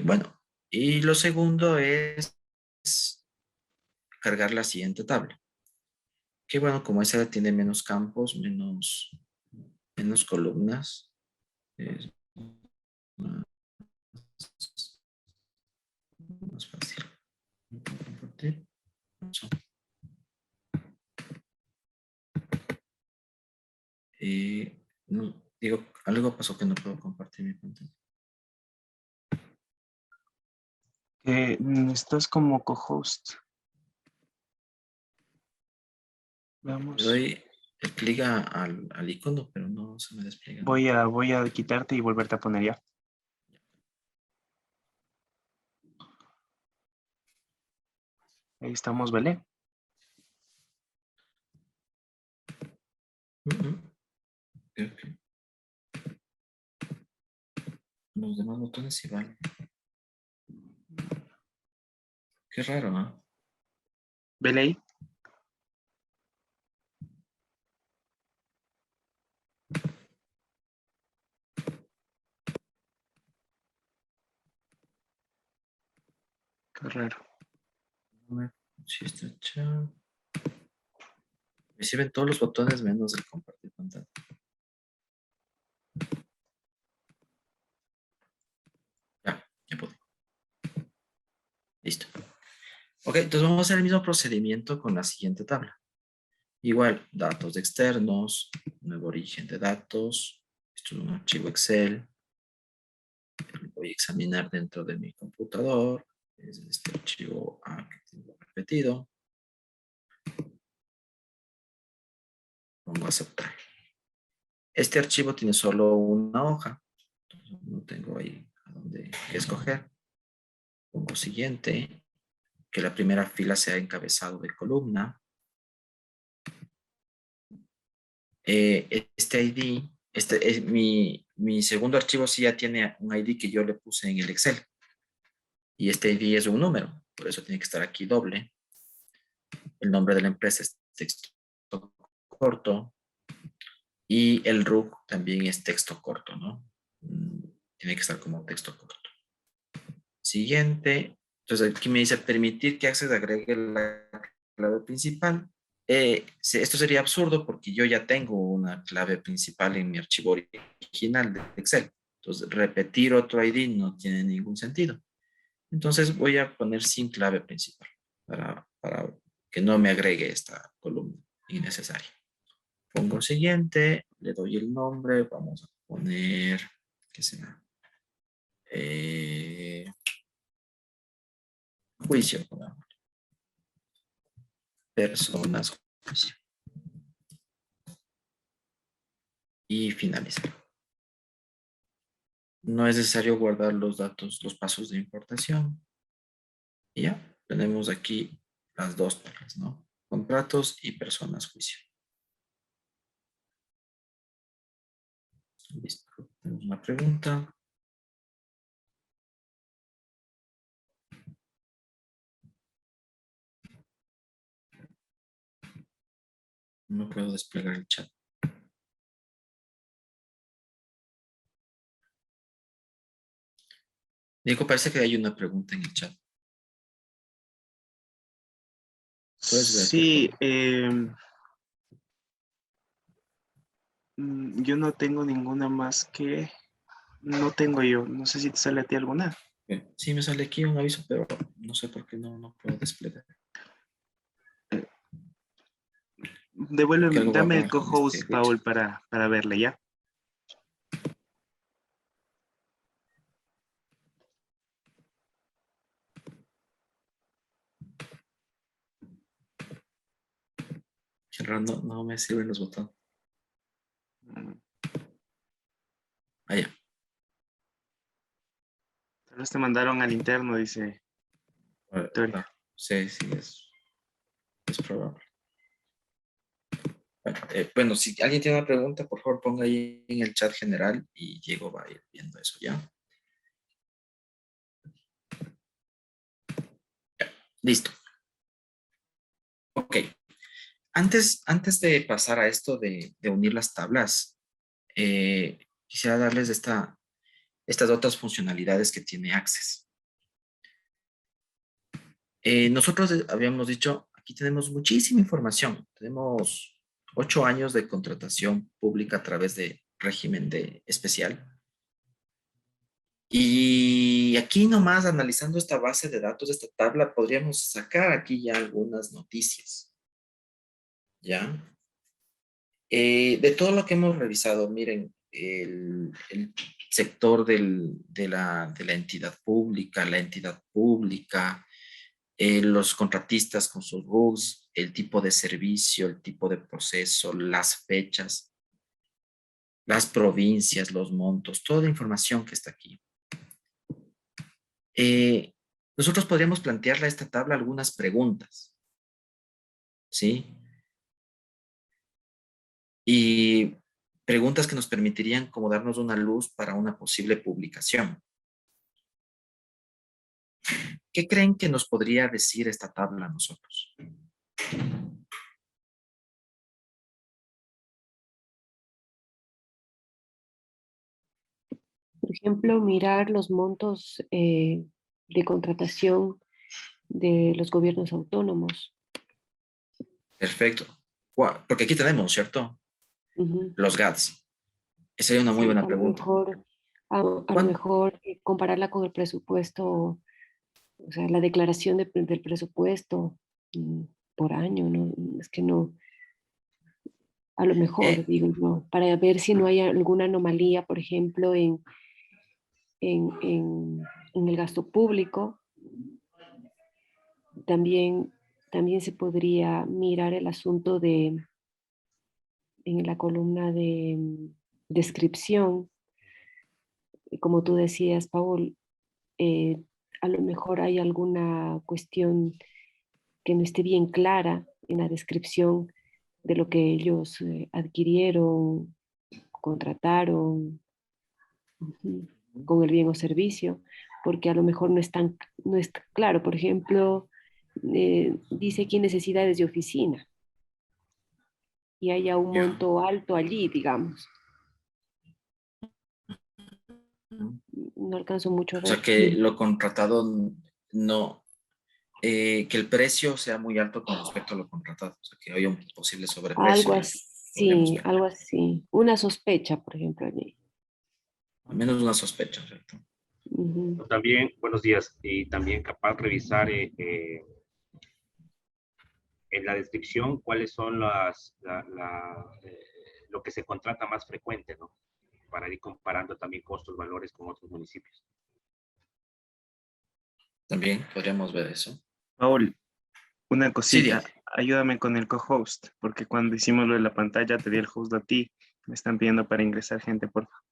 Bueno, y lo segundo es cargar la siguiente tabla. Que bueno, como esa tiene menos campos, menos menos columnas. Es más fácil. Compartir. Eso. No, digo, algo pasó que no puedo compartir mi pantalla. Estás como co-host. Le Vamos. doy el clic al icono, pero no se me despliega. Voy a quitarte y volverte a poner ya. Ahí estamos, ¿vale? Ok. Los demás botones sí van. Qué raro, ¿no? ¿Vele ahí? Qué raro. A ver si está chat. Me sirven todos los botones menos el compartir pantalla. Ya puedo. Listo. Ok, entonces vamos a hacer el mismo procedimiento con la siguiente tabla. Igual, datos externos, nuevo origen de datos. Esto es un archivo Excel. Lo voy a examinar dentro de mi computador. Es este archivo A que tengo repetido. Pongo a aceptar. Este archivo tiene solo una hoja. Entonces no tengo ahí a dónde escoger. Pongo siguiente. Que la primera fila sea encabezado de columna. Este ID, este es mi segundo archivo sí ya tiene un ID que yo le puse en el Excel. Y este ID es un número, por eso tiene que estar aquí doble. El nombre de la empresa es texto corto. Y el RUC también es texto corto, ¿no? Tiene que estar como texto corto. Siguiente. Entonces aquí me dice permitir que Access agregue la clave principal. Esto sería absurdo porque yo ya tengo una clave principal en mi archivo original de Excel. Entonces, repetir otro ID no tiene ningún sentido. Entonces, voy a poner sin clave principal para que no me agregue esta columna innecesaria. Pongo siguiente, le doy el nombre, vamos a poner, ¿qué será? Juicio, pongamos. Personas, juicio. Y finalizar. No es necesario guardar los datos, los pasos de importación. Y ya, tenemos aquí las dos tablas, ¿no? Contratos y personas juicio. Listo. Tenemos una pregunta. No puedo desplegar el chat. Diego, parece que hay una pregunta en el chat. Puedes ver, por Sí, favor. yo no tengo ninguna más que... No tengo yo. No sé si te sale a ti alguna. Sí, me sale aquí un aviso, pero no sé por qué no puedo desplegar. Creo que Devuélveme, algo va dame el mal con este co-host, glitch. Paul, para verle, ¿ya? Qué raro, no me sirven los botones. Allá. Tal vez te mandaron al interno, dice Victoria. Sí, es probable. Bueno, si alguien tiene una pregunta, por favor ponga ahí en el chat general y Diego va a ir viendo eso, ¿ya? Listo. Ok. Antes de pasar a esto de unir las tablas, quisiera darles estas otras funcionalidades que tiene Access. Nosotros habíamos dicho, aquí tenemos muchísima información. Tenemos 8 años de contratación pública a través de régimen especial. Y aquí nomás analizando esta base de datos, esta tabla, podríamos sacar aquí ya algunas noticias. ¿Ya? De todo lo que hemos revisado, miren, el sector de la entidad pública, los contratistas con sus RUCs, el tipo de servicio, el tipo de proceso, las fechas, las provincias, los montos, toda la información que está aquí. Nosotros podríamos plantearle a esta tabla algunas preguntas, ¿sí? Y preguntas que nos permitirían como darnos una luz para una posible publicación. ¿Qué creen que nos podría decir esta tabla a nosotros? Por ejemplo, mirar los montos de contratación de los gobiernos autónomos. Perfecto. Porque aquí tenemos, ¿cierto? Ujú. Los GATS. Esa sería una muy Sí, buena a lo pregunta. mejor, a lo mejor compararla con el presupuesto, o sea, la declaración del presupuesto mm, por año, ¿no? Es que no, a lo mejor, Eh, digo yo, para ver si no hay alguna anomalía, por ejemplo, en, en, en el gasto público. También, también se podría mirar el asunto en la columna de descripción, como tú decías, Paul, eh, a lo mejor hay alguna cuestión que no esté bien clara en la descripción de lo que ellos adquirieron, contrataron, ujú, con el bien o servicio, porque a lo mejor no es claro. Por ejemplo, dice aquí necesidades de oficina y haya un ya. monto alto allí, digamos. No alcanzo mucho a O sea, ver. que lo contratado no, que el precio sea muy alto con respecto a lo contratado. O sea, que haya un posible sobreprecio. Podríamos plantear. Algo así. Una sospecha, por ejemplo, allí. Al menos una sospecha, ¿cierto? Ujú. También, buenos días, y también capaz revisar en la descripción cuáles son lo que se contrata más frecuente, ¿no? Para ir comparando también costos, valores con otros municipios. También podríamos ver eso. Paul, una Sí, cosita, Diego. ayúdame con el co-host, porque cuando hicimos lo de la pantalla te di el host a ti. Me están pidiendo para ingresar gente, por favor.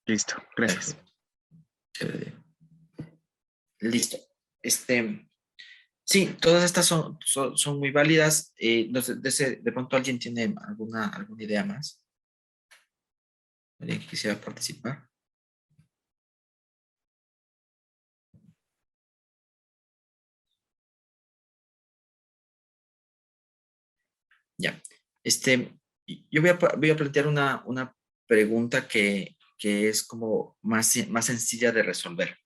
Listo, gracias. Perfecto. Chévere, Diego. Listo. Sí, todas estas son muy válidas. Entonces, de pronto alguien tiene alguna idea más. ¿Alguien que quisiera participar? Ya. Yo voy a plantear una pregunta que es como más sencilla de resolver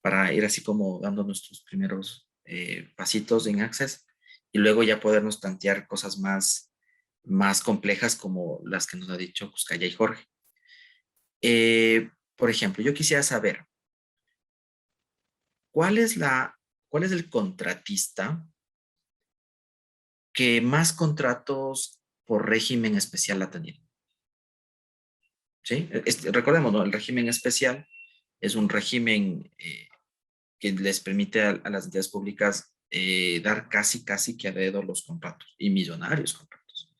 para ir así como dando nuestros primeros pasitos en Access y luego ya podernos plantear cosas más complejas como las que nos ha dicho Cuscaya y Jorge. Por ejemplo, yo quisiera saber, ¿cuál es cuál es el contratista que más contratos por régimen especial ha tenido? ¿Sí? Recordemos, ¿no? El régimen especial es un régimen que les permite a las entidades públicas dar casi que a dedo los contratos y millonarios contratos.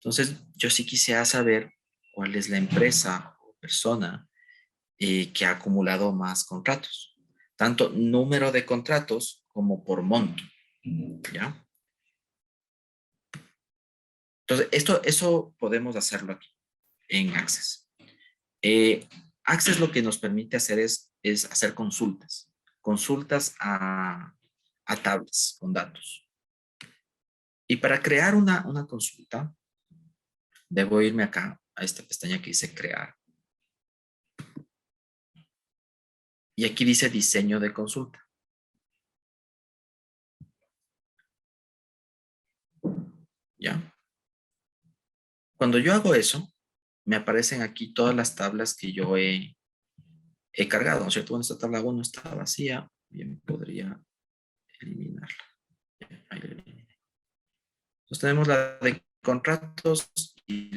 Entonces, yo sí quisiera saber cuál es la empresa o persona que ha acumulado más contratos, tanto número de contratos como por monto, ¿ya? Entonces, eso podemos hacerlo aquí en Access. Access lo que nos permite hacer es hacer consultas a tablas con datos. Y para crear una consulta, debo irme acá a esta pestaña que dice crear. Y aquí dice diseño de consulta. ¿Ya? Cuando yo hago eso, me aparecen aquí todas las tablas que yo he cargado, ¿no es cierto? Bueno, esta tabla 1 está vacía, bien podría eliminarla. Ahí la eliminé. Entonces tenemos la de contratos y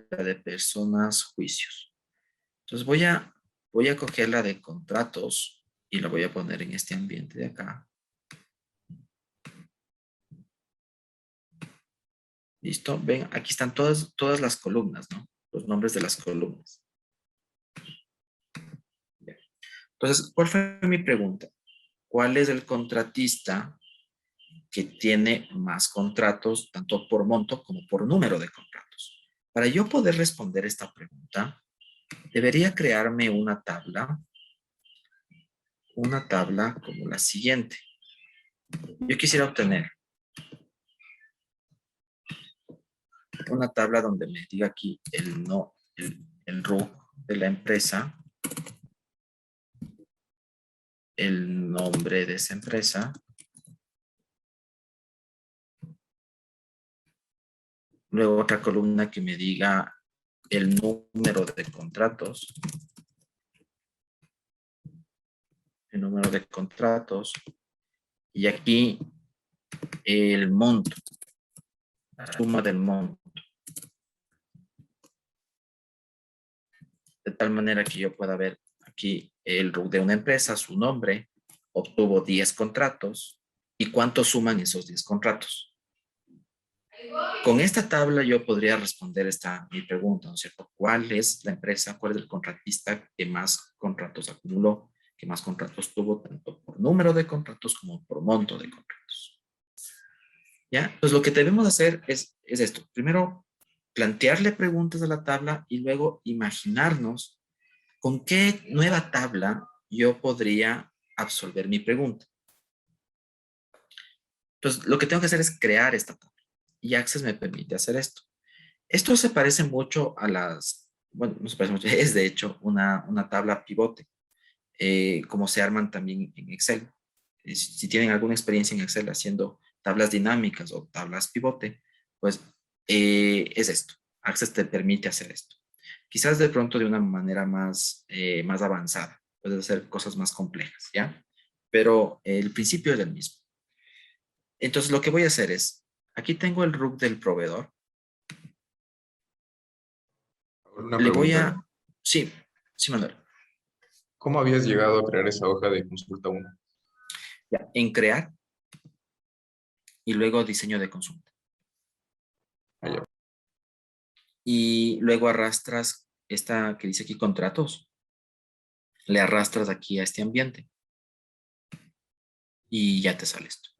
la de personas, juicios. Entonces voy a coger la de contratos y la voy a poner en este ambiente de acá. ¿Listo? Ven, aquí están todas las columnas, ¿no? Los nombres de las columnas. Bien. Entonces, ¿cuál fue mi pregunta? ¿Cuál es el contratista que tiene más contratos, tanto por monto como por número de contratos? Para yo poder responder esta pregunta, debería crearme una tabla como la siguiente. Yo quisiera obtener una tabla donde me diga aquí el RUC de la empresa, el nombre de esa empresa, luego otra columna que me diga el número de contratos, y aquí el monto, la suma del monto. De tal manera que yo pueda ver aquí el RUC de una empresa, su nombre, obtuvo 10 contratos y cuánto suman esos 10 contratos. Con esta tabla yo podría responder mi pregunta, ¿no es cierto? ¿Cuál es la empresa, cuál es el contratista que más contratos acumuló, que más contratos tuvo, tanto por número de contratos como por monto de contratos? ¿Ya? Pues lo que debemos hacer es esto. Primero, plantearle preguntas a la tabla y luego imaginarnos con qué nueva tabla yo podría absolver mi pregunta. Entonces, lo que tengo que hacer es crear esta tabla. Y Access me permite hacer esto. Esto se parece mucho a bueno, no se parece mucho, es de hecho una tabla pivote, como se arman también en Excel. Si tienen alguna experiencia en Excel haciendo tablas dinámicas o tablas pivote, pues es esto. Access te permite hacer esto. Quizás de pronto de una manera más avanzada. Puedes hacer cosas más complejas, ¿ya? Pero el principio es el mismo. Entonces lo que voy a hacer es, aquí tengo el RUC del proveedor. Una Le voy pregunta. a... Sí, Manuel. ¿Cómo habías llegado a crear esa hoja de consulta 1? Ya, en crear y luego diseño de consulta. Allá. Y luego arrastras esta que dice aquí contratos. Le arrastras aquí a este ambiente. Y ya te sale esto.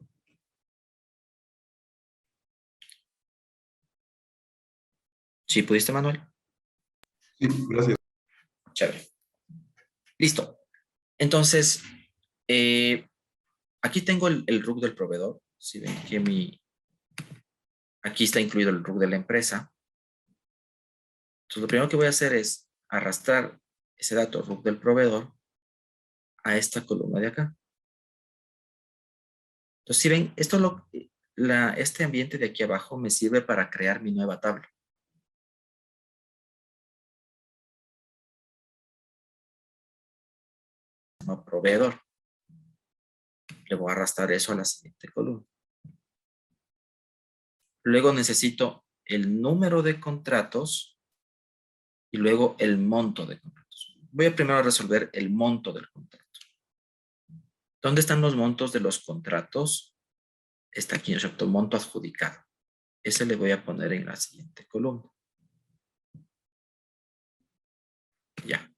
¿Sí pudiste, Manuel? Sí, gracias. Chévere. Listo. Entonces, aquí tengo el RUC del proveedor. Si ven que aquí está incluido el RUC de la empresa. Entonces, lo primero que voy a hacer es arrastrar ese dato RUC del proveedor a esta columna de acá. Entonces, si ven, este ambiente de aquí abajo me sirve para crear mi nueva tabla. No, proveedor. Le voy a arrastrar eso a la siguiente columna. Luego necesito el número de contratos y luego el monto de contratos. Voy a primero resolver el monto del contrato. ¿Dónde están los montos de los contratos? Está aquí, ¿no es cierto? Monto adjudicado. Ese le voy a poner en la siguiente columna. Ya.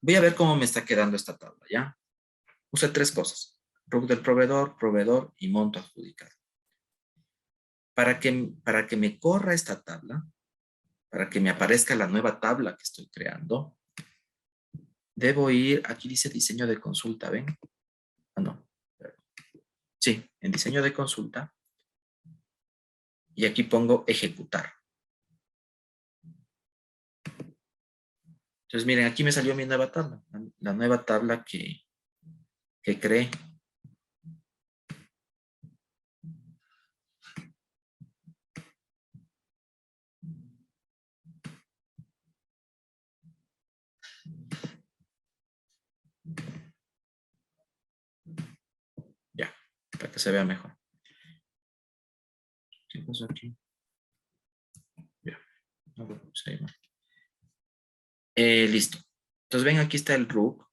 Voy a ver cómo me está quedando esta tabla, ¿ya? Usé 3 cosas. RUC del proveedor y monto adjudicado. Para que me corra esta tabla, para que me aparezca la nueva tabla que estoy creando, debo ir, aquí dice diseño de consulta, ¿ven? Ah, no. Sí, en diseño de consulta. Y aquí pongo ejecutar. Entonces, miren, aquí me salió mi nueva tabla. La nueva tabla que que cree. Ya, para que se vea mejor. ¿Qué pasó aquí? Ya, no lo puse ahí mal. Listo. Entonces ven, aquí está el RUC,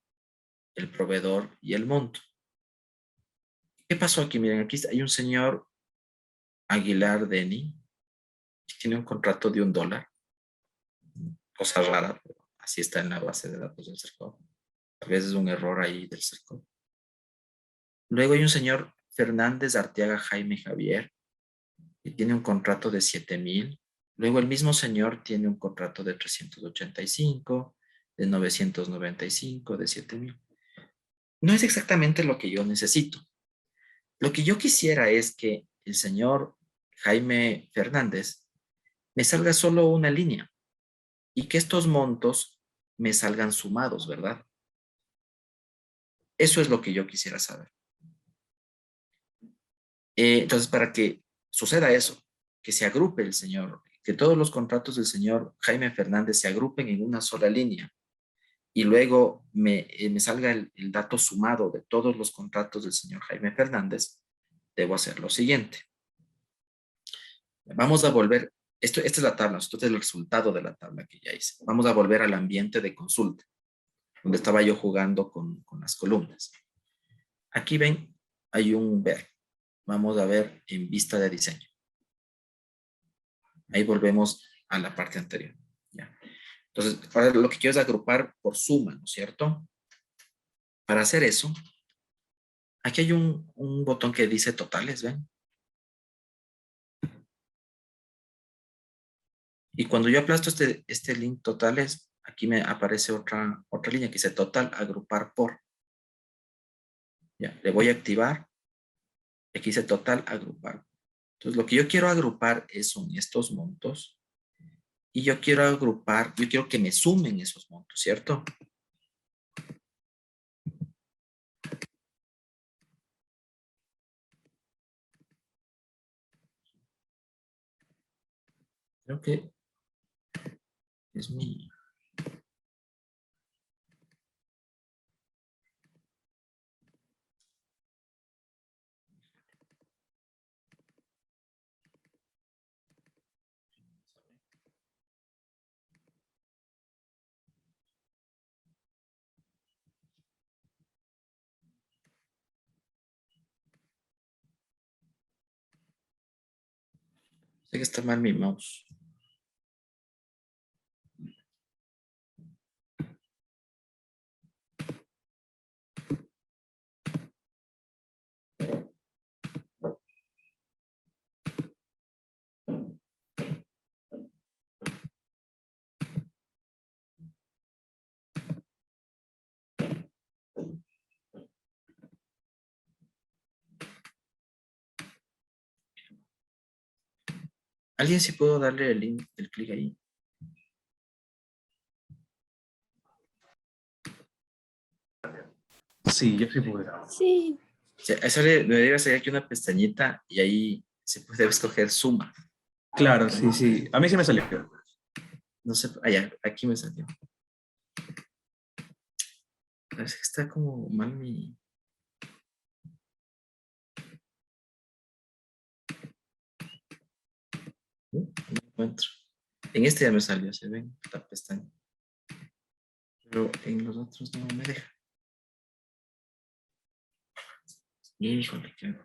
el proveedor y el monto. ¿Qué pasó aquí? Miren, aquí hay un señor Aguilar Deni, que tiene un contrato de $1. Cosa rara, pero así está en la base de datos del CERCOP. A veces es un error ahí del CERCOP. Luego hay un señor Fernández Arteaga Jaime Javier, que tiene un contrato de 7,000. Luego el mismo señor tiene un contrato de 385, de 995, de 7,000. No es exactamente lo que yo necesito. Lo que yo quisiera es que el señor Jaime Fernández me salga solo una línea y que estos montos me salgan sumados, ¿verdad? Eso es lo que yo quisiera saber. Entonces, para que suceda eso, que se agrupe el señor, que todos los contratos del señor Jaime Fernández se agrupen en una sola línea y luego me salga el dato sumado de todos los contratos del señor Jaime Fernández, debo hacer lo siguiente. Vamos a volver, esta es la tabla, esto es el resultado de la tabla que ya hice. Vamos a volver al ambiente de consulta, donde estaba yo jugando con las columnas. Aquí ven, hay un ver. Vamos a ver en vista de diseño. Ahí volvemos a la parte anterior. ¿Ya? Entonces, ahora lo que quiero es agrupar por suma, ¿no es cierto? Para hacer eso, aquí hay un botón que dice totales, ¿ven? Y cuando yo aplasto este link totales, aquí me aparece otra línea que dice total, agrupar por. Ya, le voy a activar. Aquí dice total, agrupar. Entonces, lo que yo quiero agrupar son estos montos. Y yo quiero agrupar, yo quiero que me sumen esos montos, ¿cierto? Creo que es mi... Sé que está mal mi mouse. ¿Alguien sí pudo darle el link, el clic ahí? Sí, yo sí pude. Sí. Sí, eso le debería salir aquí una pestañita y ahí se puede escoger suma. Claro, sí, sí. A mí sí me salió. No sé, allá, aquí me salió. Parece que está como mal mi... No encuentro. En este ya me salió, se ven la pestaña. Pero en los otros no me deja. Híjole, qué...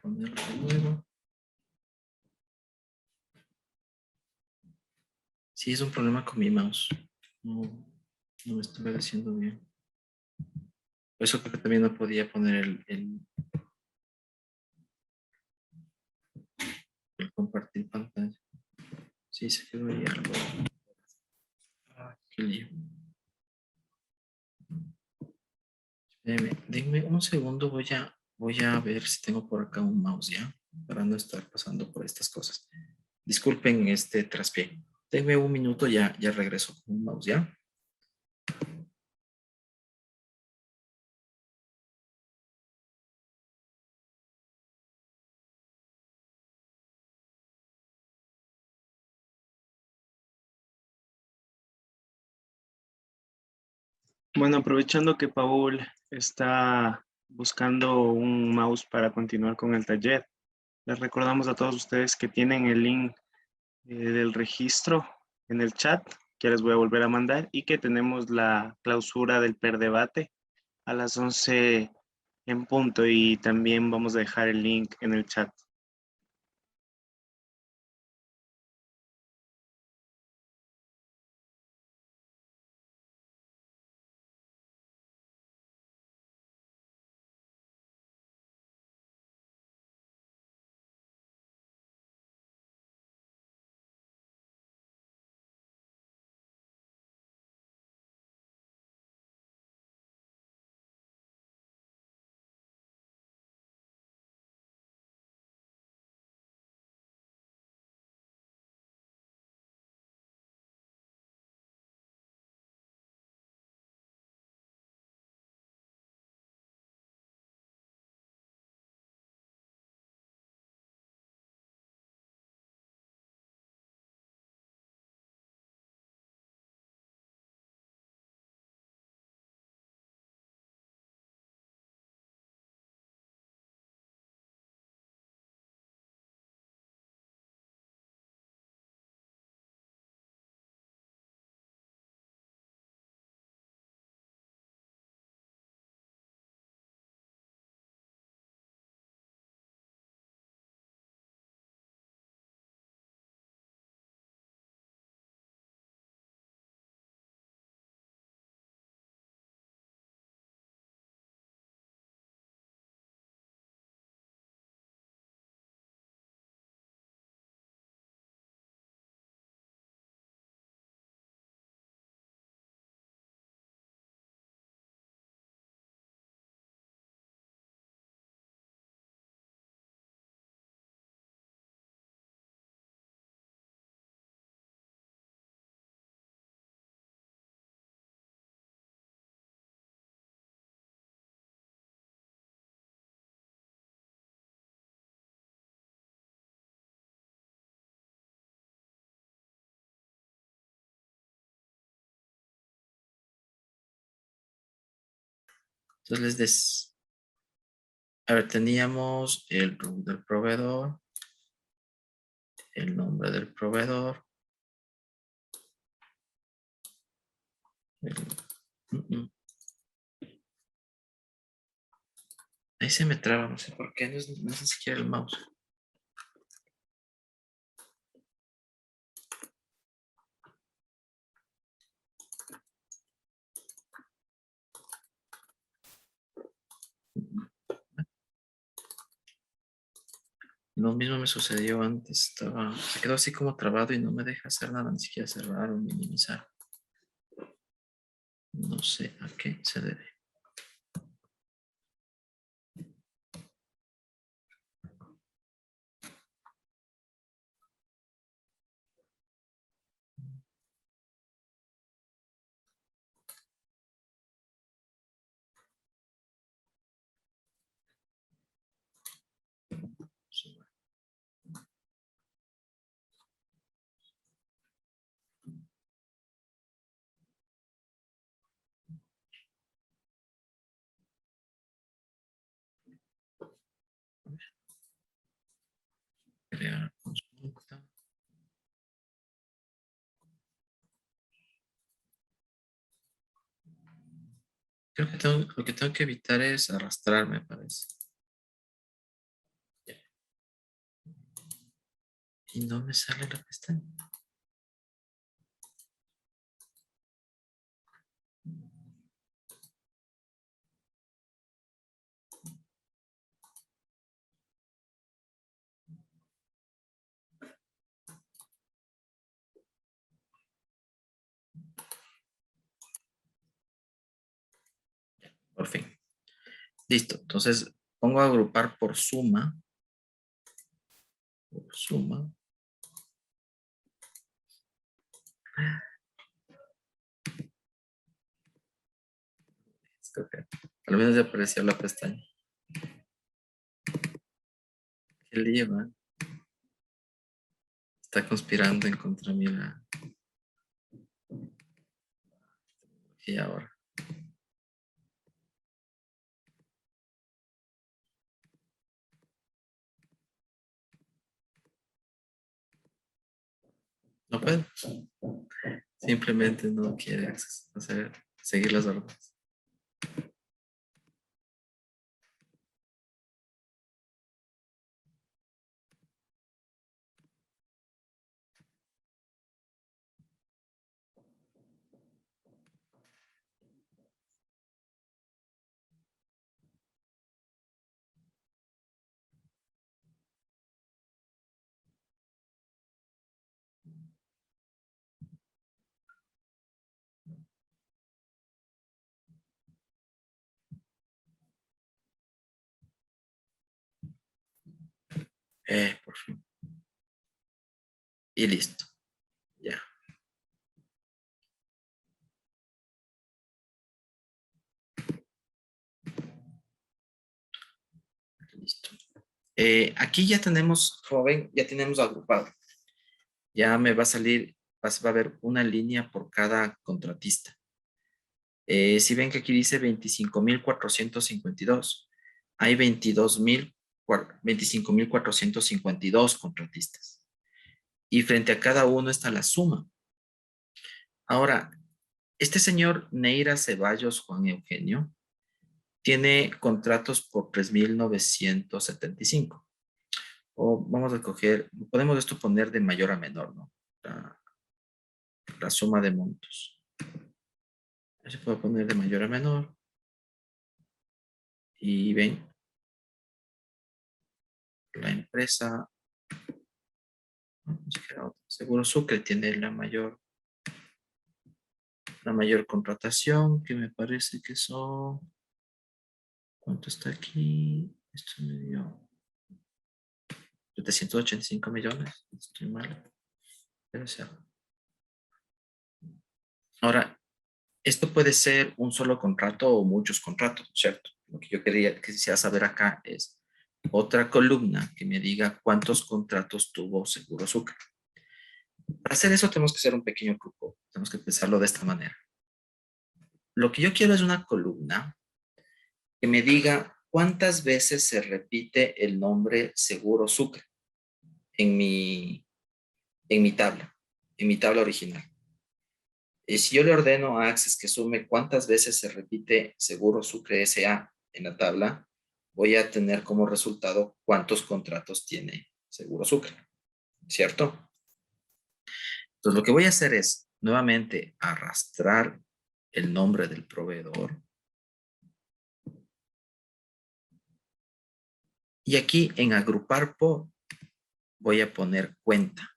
Ponerlo de nuevo. Sí, es un problema con mi mouse. No, no me estoy haciendo bien. Por eso creo que también no podía poner el compartir pantalla. Sí, se quedó ahí algo. Ah, qué lío. Denme un segundo, voy a ver si tengo por acá un mouse ya, para no estar pasando por estas cosas. Disculpen este traspié. Denme un minuto, ya regreso con un mouse ya. Bueno, aprovechando que Paul está buscando un mouse para continuar con el taller, les recordamos a todos ustedes que tienen el link del registro en el chat, que les voy a volver a mandar, y que tenemos la clausura del PER debate a las 11 en punto, y también vamos a dejar el link en el chat. Entonces, a ver, teníamos el root del proveedor, el nombre del proveedor, ahí se me traba, no sé por qué, no es ni siquiera el mouse. Lo mismo me sucedió antes, se quedó así como trabado y no me deja hacer nada, ni siquiera cerrar o minimizar. No sé a qué se debe. Crear consulta. Creo que lo que tengo que evitar es arrastrarme, parece. Y no me sale la pestaña. Por fin. Listo. Entonces pongo a agrupar por suma. Por suma. Creo que al menos ya apareció la pestaña. Qué lío, ¿eh? Está conspirando en contra mí la y ahora. No puede. Simplemente no quiere seguir las órdenes. Por fin. Y listo. Ya. Listo. Aquí ya tenemos, como ven, ya tenemos agrupado. Ya me va a salir, va a haber una línea por cada contratista. Si ven que aquí dice 25,452, hay 25,452 contratistas. Y frente a cada uno está la suma. Ahora, este señor Neira Ceballos Juan Eugenio tiene contratos por 3,975. O vamos a coger, podemos esto poner de mayor a menor, ¿no? La suma de montos. Se puede poner de mayor a menor. Y ven, la empresa Seguro Sucre tiene la mayor contratación, que me parece que son, ¿cuánto está aquí? Esto me dio 785 millones, estoy mal. Debe ser. Ahora, esto puede ser un solo contrato o muchos contratos, ¿cierto? Lo que yo quisiera saber acá es otra columna que me diga cuántos contratos tuvo Seguro Sucre. Para hacer eso tenemos que hacer un pequeño grupo. Tenemos que pensarlo de esta manera. Lo que yo quiero es una columna que me diga cuántas veces se repite el nombre Seguro Sucre en mi tabla original. Y si yo le ordeno a Access que sume cuántas veces se repite Seguro Sucre S.A. en la tabla, voy a tener como resultado cuántos contratos tiene Seguro Sucre, ¿cierto? Entonces lo que voy a hacer es nuevamente arrastrar el nombre del proveedor. Y aquí en agrupar por voy a poner cuenta.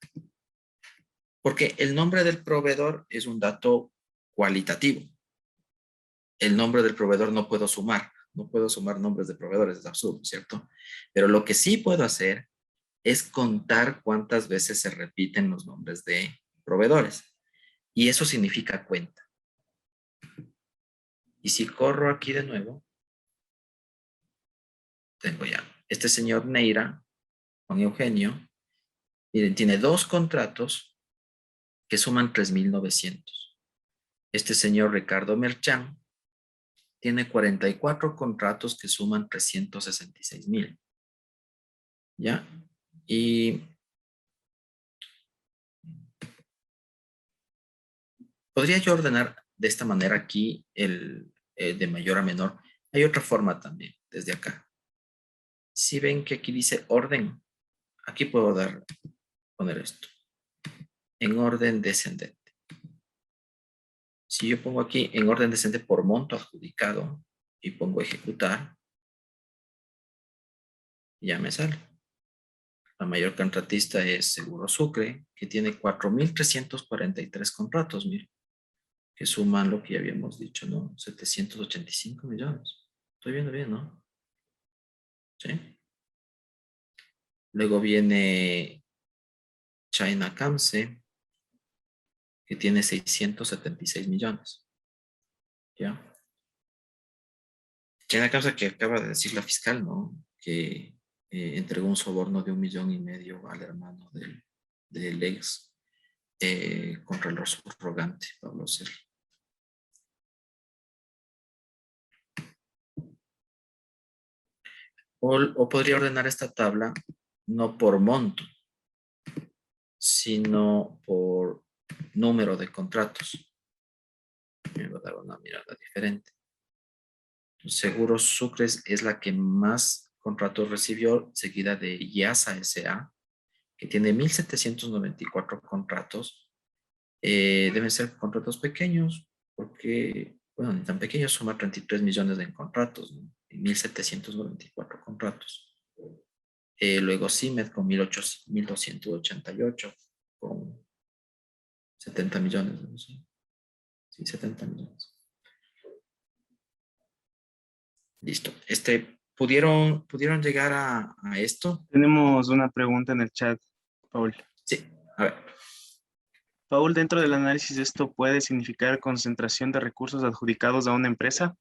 Porque el nombre del proveedor es un dato cualitativo. El nombre del proveedor no puedo sumar. No puedo sumar nombres de proveedores, es absurdo, ¿cierto? Pero lo que sí puedo hacer es contar cuántas veces se repiten los nombres de proveedores. Y eso significa cuenta. Y si corro aquí de nuevo, tengo ya este señor Neira, Juan Eugenio, miren, tiene 2 contratos que suman 3,900. Este señor Ricardo Merchán tiene 44 contratos que suman 366,000. ¿Ya? Y podría yo ordenar de esta manera aquí el de mayor a menor. Hay otra forma también, desde acá. Si ven que aquí dice orden, aquí puedo poner esto. En orden descendente. Si yo pongo aquí en orden descendente por monto adjudicado y pongo ejecutar, ya me sale. La mayor contratista es Seguro Sucre, que tiene 4,343 contratos, miren, que suman lo que ya habíamos dicho, ¿no? 785 millones. Estoy viendo bien, ¿no? Sí. Luego viene China Camse, que tiene 676 millones. ¿Ya? China Camse que acaba de decir la fiscal, ¿no? Que entregó un soborno de 1,5 millones al hermano del ex contralor subrogante, Pablo Cerri. O podría ordenar esta tabla no por monto, sino por número de contratos. Me va a dar una mirada diferente. Seguros Sucres es la que más contratos recibió, seguida de IASA S.A., que tiene 1,794 contratos. Deben ser contratos pequeños, porque, bueno, ni tan pequeños, suma 33 millones de contratos, ¿no? Y 1,794 contratos. Luego CIMED con 1,288, con 70 millones, ¿no? Sí, 70 millones. Listo. ¿Pudieron llegar a esto? Tenemos una pregunta en el chat, Paul. Sí. A ver. Paul, dentro del análisis, ¿esto puede significar concentración de recursos adjudicados a una empresa?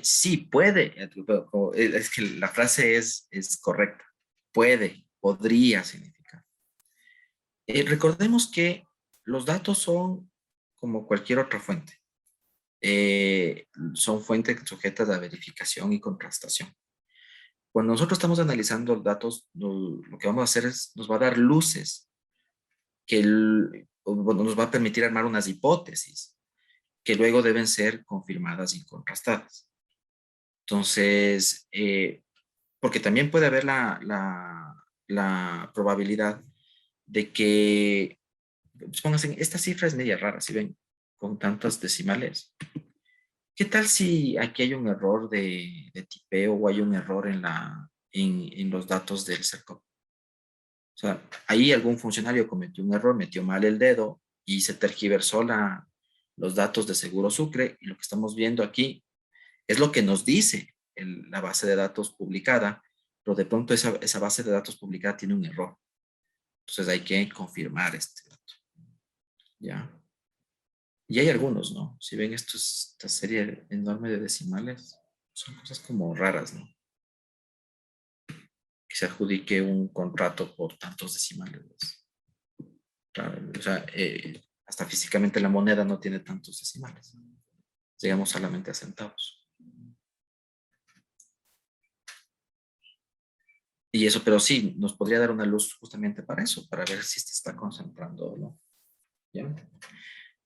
Sí, puede. Es que la frase es correcta. Puede, podría significar. Recordemos que los datos son como cualquier otra fuente. Son fuentes sujetas a verificación y contrastación. Cuando nosotros estamos analizando los datos, lo que vamos a hacer es, nos va a dar luces que nos va a permitir armar unas hipótesis que luego deben ser confirmadas y contrastadas. Entonces, porque también puede haber la probabilidad de que, pónganse, esta cifra es media rara, si ven, con tantas decimales. ¿Qué tal si aquí hay un error de tipeo o hay un error en los datos del CERCOP? O sea, ahí algún funcionario cometió un error, metió mal el dedo y se tergiversó los datos de Seguro Sucre, y lo que estamos viendo aquí es lo que nos dice la base de datos publicada, pero de pronto esa base de datos publicada tiene un error. Entonces hay que confirmar este dato. ¿Ya? Y hay algunos, ¿no? Si ven esta serie enorme de decimales, son cosas como raras, ¿no? Que se adjudique un contrato por tantos decimales. Claro, o sea, hasta físicamente la moneda no tiene tantos decimales. Llegamos solamente a centavos. Y eso, pero sí, nos podría dar una luz justamente para eso, para ver si se está concentrando o no. ¿Ya?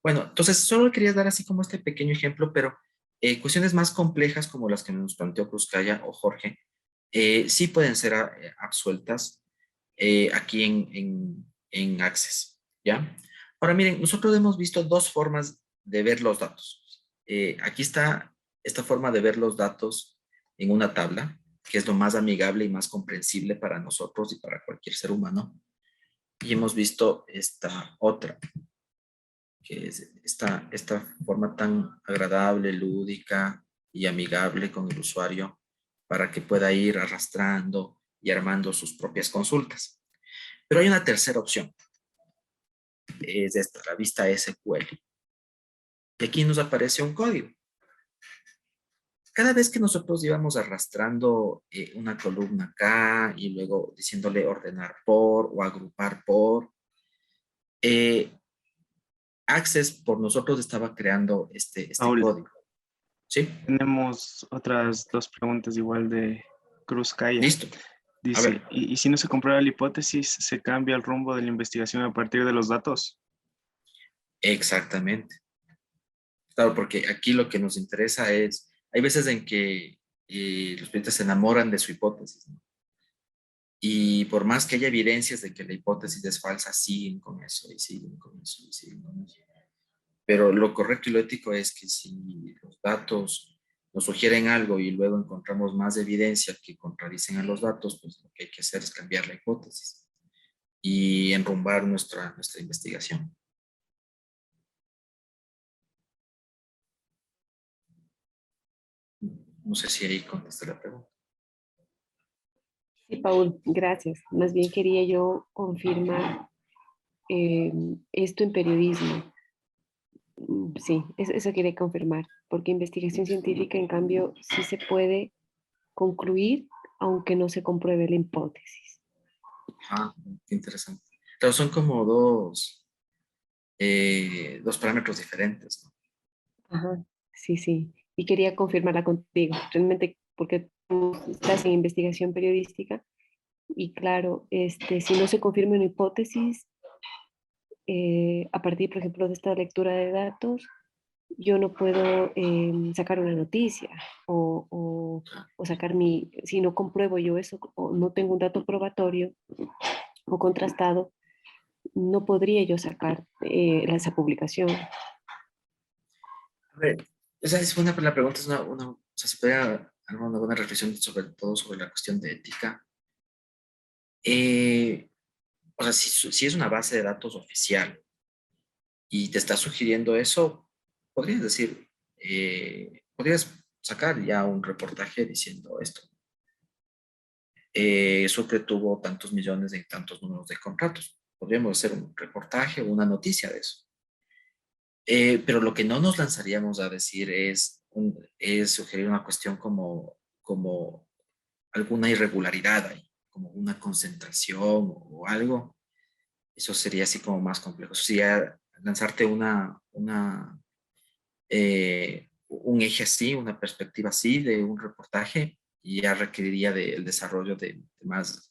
Bueno, entonces solo quería dar así como este pequeño ejemplo, pero cuestiones más complejas como las que nos planteó Cruzcaya o Jorge, sí pueden ser absueltas aquí en Access, ¿ya? Ahora miren, nosotros hemos visto dos formas de ver los datos. Aquí está esta forma de ver los datos en una tabla, que es lo más amigable y más comprensible para nosotros y para cualquier ser humano. Y hemos visto esta otra, que es esta forma tan agradable, lúdica y amigable con el usuario para que pueda ir arrastrando y armando sus propias consultas. Pero hay una tercera opción, es esta, la vista SQL. Y aquí nos aparece un código. Cada vez que nosotros íbamos arrastrando una columna acá y luego diciéndole ordenar por o agrupar por, Access por nosotros estaba creando este Paul, código. ¿Sí? tenemos otras dos preguntas igual de Cruzcaya. Listo. A Dice, ver. ¿y si no se comprueba la hipótesis, se cambia el rumbo de la investigación a partir de los datos? Exactamente. Claro, porque aquí lo que nos interesa es, hay veces en que los periodistas se enamoran de su hipótesis, ¿no? Y por más que haya evidencias de que la hipótesis es falsa, siguen con eso y siguen con eso y siguen con eso. Pero lo correcto y lo ético es que si los datos nos sugieren algo y luego encontramos más evidencia que contradicen a los datos, pues lo que hay que hacer es cambiar la hipótesis y enrumbar nuestra investigación. No sé si ahí contesté la pregunta. Sí, Paul, gracias. Más bien quería yo confirmar esto en periodismo. Sí, eso quería confirmar, porque investigación científica, en cambio, sí se puede concluir, aunque no se compruebe la hipótesis. Ah, qué interesante. Pero son como dos parámetros diferentes, ¿no? Ajá, sí, sí. Y quería confirmarla contigo, realmente, porque tú estás en investigación periodística y claro, si no se confirma una hipótesis, a partir, por ejemplo, de esta lectura de datos, yo no puedo sacar una noticia o sacar si no compruebo yo eso o no tengo un dato probatorio o contrastado, no podría yo sacar esa publicación. A ver, esa es buena, la pregunta es o sea, se puede dar una buena reflexión sobre todo sobre la cuestión de ética. O sea, si es una base de datos oficial y te está sugiriendo eso, podrías decir, podrías sacar ya un reportaje diciendo esto. Sucre tuvo tantos millones de tantos números de contratos. Podríamos hacer un reportaje o una noticia de eso. Pero lo que no nos lanzaríamos a decir es sugerir una cuestión como alguna irregularidad ahí, como una concentración o algo. Eso sería así como más complejo. Eso sería lanzarte un eje así, una perspectiva así de un reportaje y ya requeriría del desarrollo de más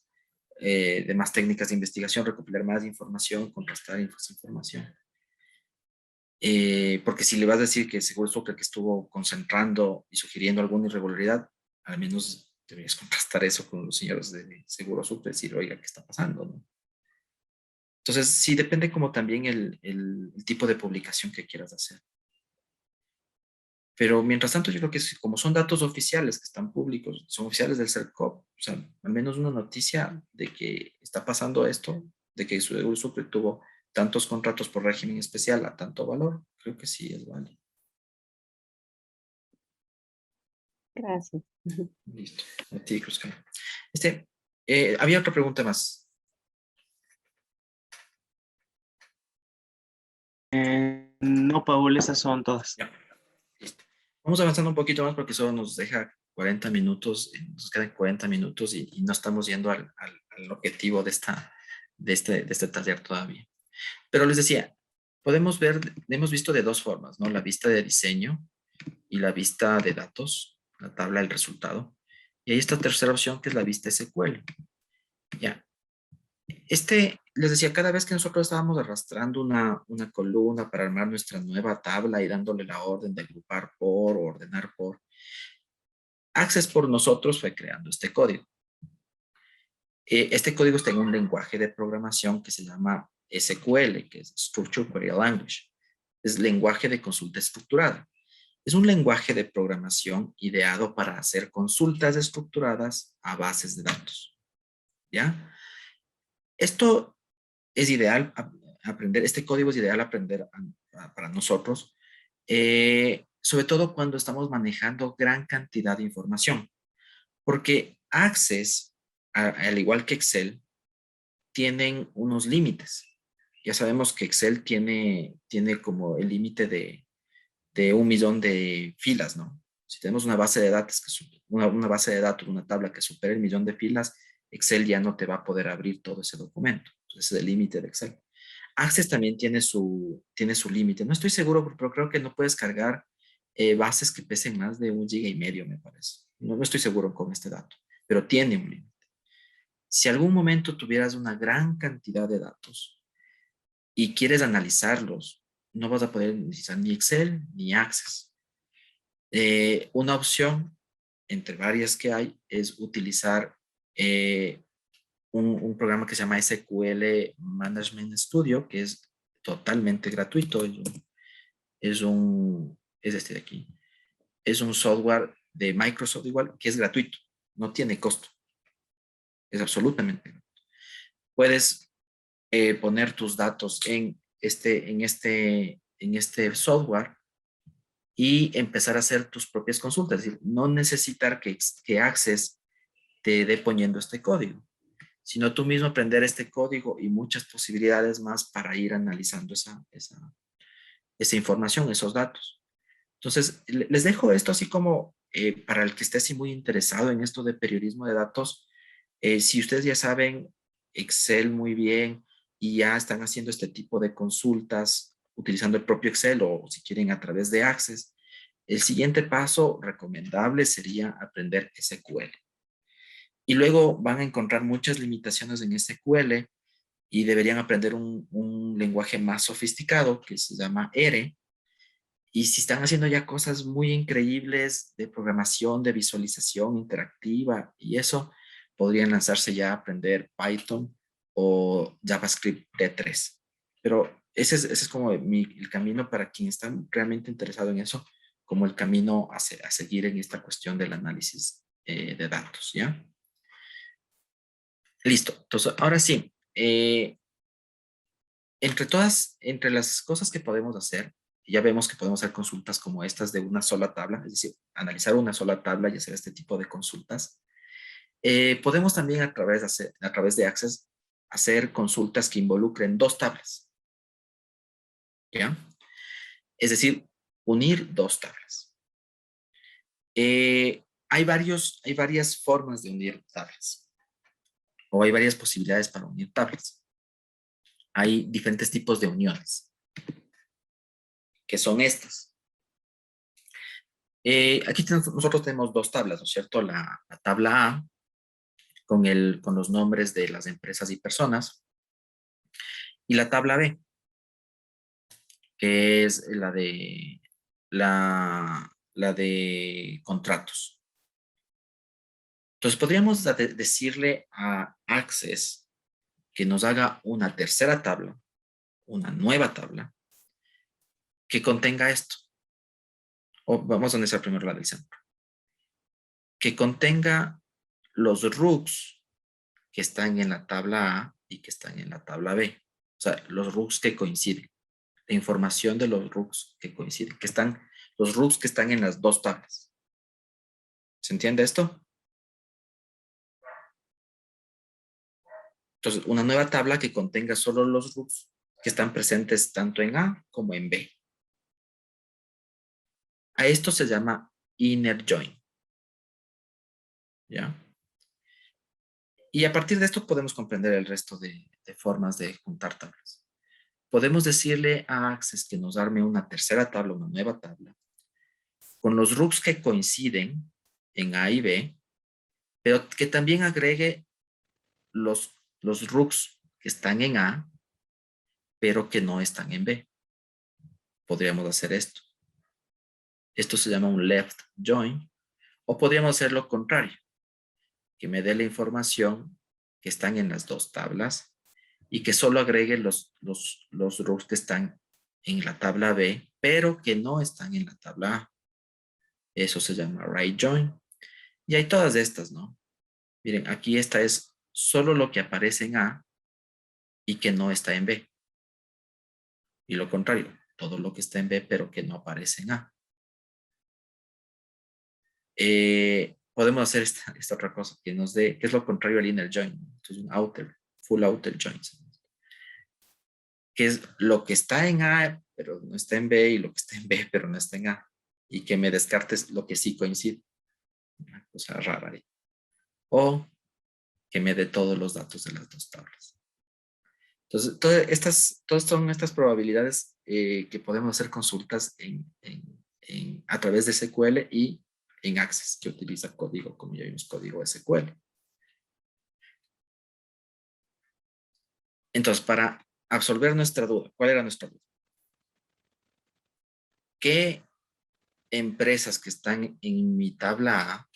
técnicas de investigación, recopilar más información, contrastar esa información. Porque si le vas a decir que seguro Sucre que estuvo concentrando y sugiriendo alguna irregularidad, al menos deberías contrastar eso con los señores de Seguro Sucre, decir, oiga, ¿qué está pasando? ¿No? Entonces, sí depende como también el tipo de publicación que quieras hacer. Pero mientras tanto, yo creo que como son datos oficiales que están públicos, son oficiales del CERCOP, o sea, al menos una noticia de que está pasando esto, de que Seguro Sucre tuvo tantos contratos por régimen especial a tanto valor, creo que sí es válido. Gracias. Listo. A ti, Cruz Campo. Había otra pregunta más. No, Paul, esas son todas. Ya, listo. Vamos avanzando un poquito más porque solo nos deja 40 minutos, nos quedan 40 minutos y no estamos yendo al objetivo de este taller todavía. Pero les decía, hemos visto de dos formas, ¿no? La vista de diseño y la vista de datos, la tabla del resultado. Y hay esta tercera opción que es la vista SQL. Ya, les decía, cada vez que nosotros estábamos arrastrando una columna para armar nuestra nueva tabla y dándole la orden de agrupar por, ordenar por, Access por nosotros fue creando este código. Este código está en un lenguaje de programación que se llama SQL, que es Structured Query Language. Es lenguaje de consulta estructurada. Es un lenguaje de programación ideado para hacer consultas estructuradas a bases de datos. ¿Ya? Esto es ideal aprender, este código es ideal aprender para nosotros, sobre todo cuando estamos manejando gran cantidad de información, porque Access, al igual que Excel, tienen unos límites. Ya sabemos que Excel tiene como el límite de 1 millón de filas, ¿no? Si tenemos una base de datos, una base de datos, una tabla que supera el 1 millón de filas, Excel ya no te va a poder abrir todo ese documento. Entonces, es el límite de Excel. Access también tiene su límite. No estoy seguro, pero creo que no puedes cargar bases que pesen más de 1,5 GB, me parece. No estoy seguro con este dato, pero tiene un límite. Si algún momento tuvieras una gran cantidad de datos y quieres analizarlos, no vas a poder utilizar ni Excel ni Access. Una opción, entre varias que hay, es utilizar un programa que se llama SQL Management Studio, que es totalmente gratuito. Es este de aquí. Es un software de Microsoft igual, que es gratuito, no tiene costo. Es absolutamente gratuito. Puedes poner tus datos en este software y empezar a hacer tus propias consultas. Es decir, no necesitar que Access te dé poniendo este código, sino tú mismo aprender este código y muchas posibilidades más para ir analizando esa información, esos datos. Entonces, les dejo esto así como para el que esté así muy interesado en esto de periodismo de datos. Si ustedes ya saben Excel muy bien y ya están haciendo este tipo de consultas utilizando el propio Excel o si quieren a través de Access, el siguiente paso recomendable sería aprender SQL. Y luego van a encontrar muchas limitaciones en SQL y deberían aprender un lenguaje más sofisticado que se llama R. Y si están haciendo ya cosas muy increíbles de programación, de visualización interactiva y eso, podrían lanzarse ya a aprender Python o JavaScript D3. Pero ese es como el camino para quien está realmente interesado en eso, como el camino a seguir en esta cuestión del análisis de datos, ¿ya? Listo. Entonces, ahora sí, entre las cosas que podemos hacer, ya vemos que podemos hacer consultas como estas de una sola tabla, es decir, analizar una sola tabla y hacer este tipo de consultas. Podemos también a través de Access hacer consultas que involucren dos tablas, ¿ya? Es decir, unir dos tablas. Hay varias formas de unir tablas, o hay varias posibilidades para unir tablas. Hay diferentes tipos de uniones, que son estas. Aquí nosotros tenemos dos tablas, ¿no es cierto? La tabla A con los nombres de las empresas y personas y la tabla B, que es la de contratos. Entonces podríamos decirle a Access que nos haga una tercera tabla, una nueva tabla, que contenga esto. O vamos a analizar primero la del centro. Que contenga los RUCs que están en la tabla A y que están en la tabla B. O sea, los RUCs que coinciden. La información de los RUCs que coinciden. Los RUCs que están en las dos tablas. ¿Se entiende esto? Entonces, una nueva tabla que contenga solo los RUCs que están presentes tanto en A como en B. A esto se llama inner join. ¿Ya? Y a partir de esto podemos comprender el resto de formas de juntar tablas. Podemos decirle a Access que nos arme una tercera tabla, una nueva tabla, con los RUCs que coinciden en A y B, pero que también agregue los RUCs que están en A, pero que no están en B. Podríamos hacer esto. Esto se llama un left join, o podríamos hacer lo contrario, que me dé la información que están en las dos tablas y que solo agregue los RUCs que están en la tabla B, pero que no están en la tabla A. Eso se llama right join. Y hay todas estas, ¿no? Miren, aquí esta es solo lo que aparece en A y que no está en B. Y lo contrario, todo lo que está en B pero que no aparece en A. Podemos hacer esta otra cosa que nos dé, que es lo contrario al inner join. Entonces un full outer join. Que es lo que está en A pero no está en B y lo que está en B pero no está en A. Y que me descartes lo que sí coincide. Una cosa rara ahí. O que me dé todos los datos de las dos tablas. Entonces, todas son estas probabilidades que podemos hacer consultas a través de SQL y en Access, que utiliza código, como ya vimos, código SQL. Entonces, para absolver nuestra duda, ¿cuál era nuestra duda? ¿Qué empresas que están en mi tabla A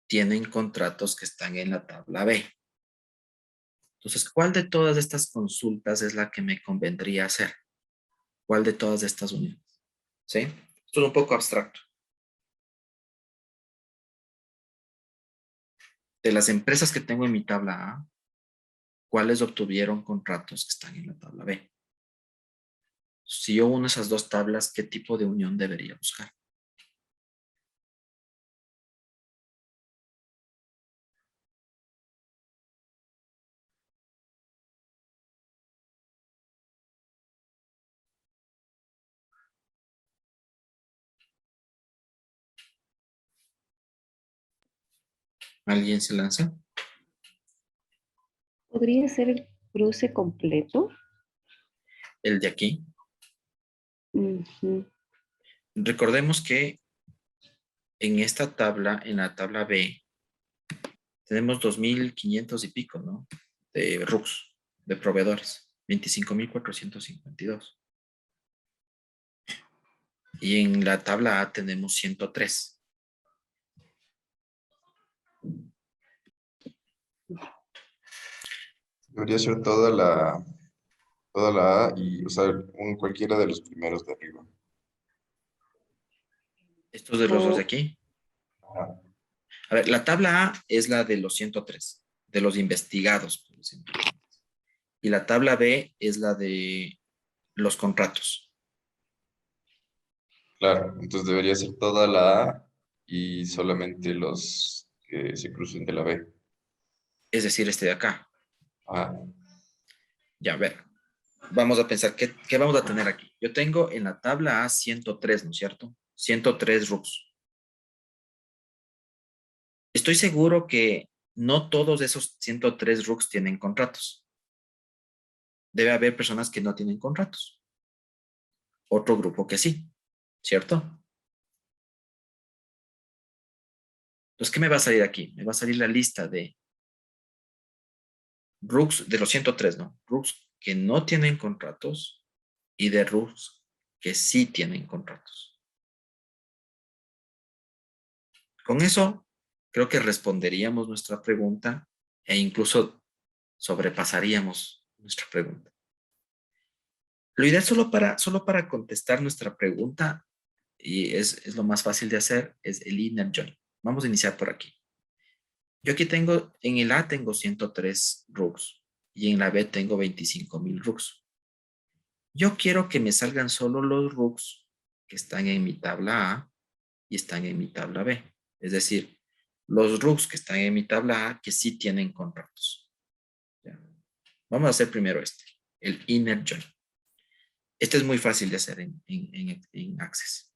tienen contratos que están en la tabla B? Entonces, ¿cuál de todas estas consultas es la que me convendría hacer? ¿Cuál de todas estas uniones? ¿Sí? Esto es un poco abstracto. De las empresas que tengo en mi tabla A, ¿cuáles obtuvieron contratos que están en la tabla B? Si yo uno esas dos tablas, ¿qué tipo de unión debería buscar? ¿Alguien se lanza? ¿Podría ser el cruce completo? El de aquí. Ujú. Recordemos que en esta tabla, en la tabla B, tenemos 2.500 y pico, ¿no? De RUCs, de proveedores. 25.452. Y en la tabla A tenemos 103. Debería ser toda la A y usar cualquiera de los primeros de arriba. Estos de los dos de O- aquí. Ajá. A ver, la tabla A es la de los 103, de los investigados por los investigadores. Y la tabla B es la de los contratos. Claro, entonces debería ser toda la A y solamente los que se crucen de la B. Es decir, este de acá. Ah, Ya, a ver. Vamos a pensar, ¿qué vamos a tener aquí? Yo tengo en la tabla A 103, ¿no es cierto? 103 RUCs. Estoy seguro que no todos esos 103 RUCs tienen contratos. Debe haber personas que no tienen contratos. Otro grupo que sí, ¿cierto? Entonces, ¿qué me va a salir aquí? Me va a salir la lista de RUCs de los 103, ¿no? RUCs que no tienen contratos y de RUCs que sí tienen contratos. Con eso, creo que responderíamos nuestra pregunta e incluso sobrepasaríamos nuestra pregunta. Lo ideal solo para contestar nuestra pregunta, y es lo más fácil de hacer, es el inner join. Vamos a iniciar por aquí. Yo aquí tengo, en el A tengo 103 RUCs y en la B tengo 25.000 RUCs. Yo quiero que me salgan solo los RUCs que están en mi tabla A y están en mi tabla B. Es decir, los RUCs que están en mi tabla A que sí tienen contratos. ¿Ya? Vamos a hacer primero este, el inner join. Este es muy fácil de hacer en Access.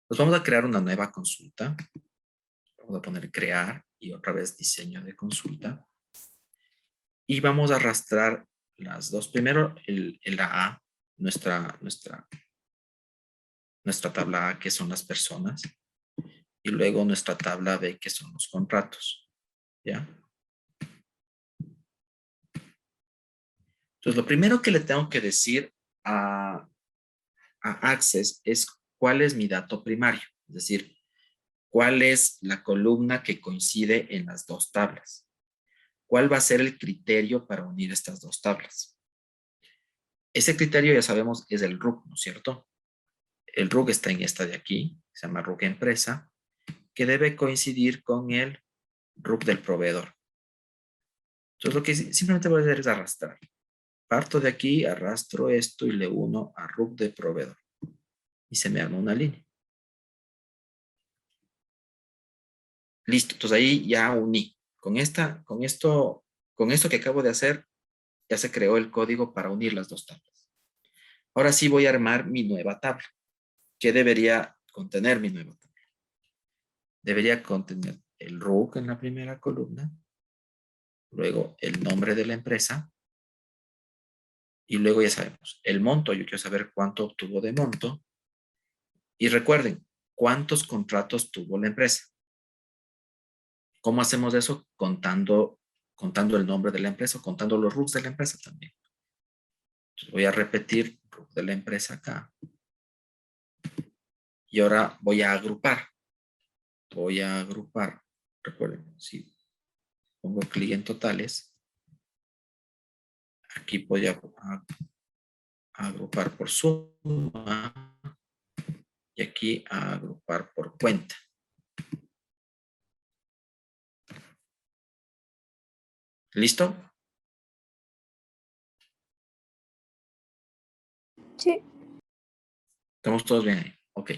Pues vamos a crear una nueva consulta. Vamos a poner crear y otra vez diseño de consulta. Y vamos a arrastrar las dos. Primero la A, nuestra tabla A, que son las personas. Y luego nuestra tabla B, que son los contratos. ¿Ya? Entonces, lo primero que le tengo que decir a Access es cuál es mi dato primario. Es decir, cuál es la columna que coincide en las dos tablas. ¿Cuál va a ser el criterio para unir estas dos tablas? Ese criterio, ya sabemos, es el RUC, ¿no es cierto? El RUC está en esta de aquí, se llama RUC empresa, que debe coincidir con el RUC del proveedor. Entonces, lo que simplemente voy a hacer es arrastrar. Parto de aquí, arrastro esto y le uno a RUC de proveedor. Y se me arma una línea. Listo, entonces ahí ya uní. Con esto que acabo de hacer, ya se creó el código para unir las dos tablas. Ahora sí voy a armar mi nueva tabla. ¿Qué debería contener mi nueva tabla? Debería contener el RUC en la primera columna, luego el nombre de la empresa, y luego ya sabemos, el monto. Yo quiero saber cuánto obtuvo de monto. Y recuerden, ¿cuántos contratos tuvo la empresa? ¿Cómo hacemos eso? Contando el nombre de la empresa, contando los RUCs de la empresa también. Entonces voy a repetir RUC de la empresa acá. Y ahora voy a agrupar. Recuerden, si pongo clic en totales, aquí voy a agrupar por suma y aquí a agrupar por cuenta. ¿Listo? Sí. ¿Estamos todos bien ahí? Ok.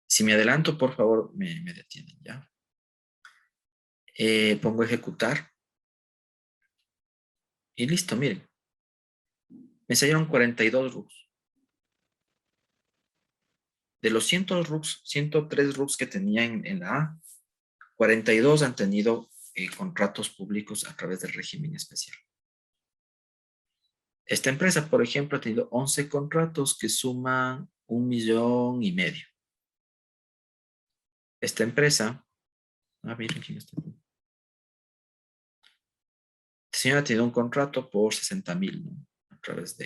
Si me adelanto, por favor, me detienen, ¿ya? Pongo ejecutar. Y listo, miren. Me salieron 42 RUCs. De los 103 RUCs que tenía en la A, 42 han tenido contratos públicos a través del régimen especial. Esta empresa, por ejemplo, ha tenido 11 contratos que suman 1,5 millones. Esta empresa, miren quién está aquí. Este señor ha tenido un contrato por 60,000, ¿no? A través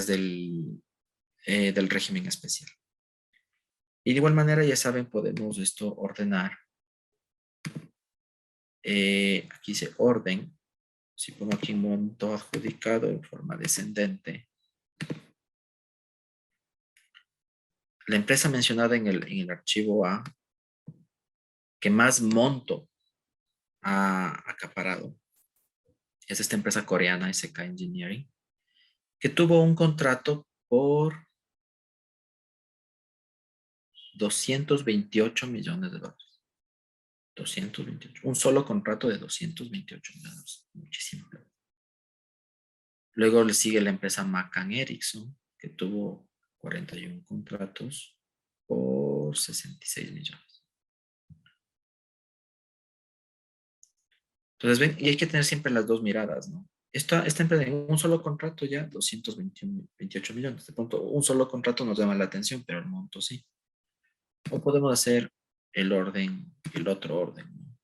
del régimen especial. Y de igual manera, ya saben, podemos esto ordenar. Aquí dice orden. Si pongo aquí monto adjudicado en forma descendente. La empresa mencionada en el archivo A, que más monto ha acaparado, es esta empresa coreana, SK Engineering, que tuvo un contrato por $228 millones. 228. Un solo contrato de 228 millones. Muchísimo. Luego le sigue la empresa McCann Erickson, que tuvo 41 contratos por 66 millones. Entonces, ven, y hay que tener siempre las dos miradas, ¿no? Esta empresa en un solo contrato ya 228 millones. De pronto, un solo contrato nos llama la atención, pero el monto sí. O podemos hacer el orden, el otro orden, ¿no?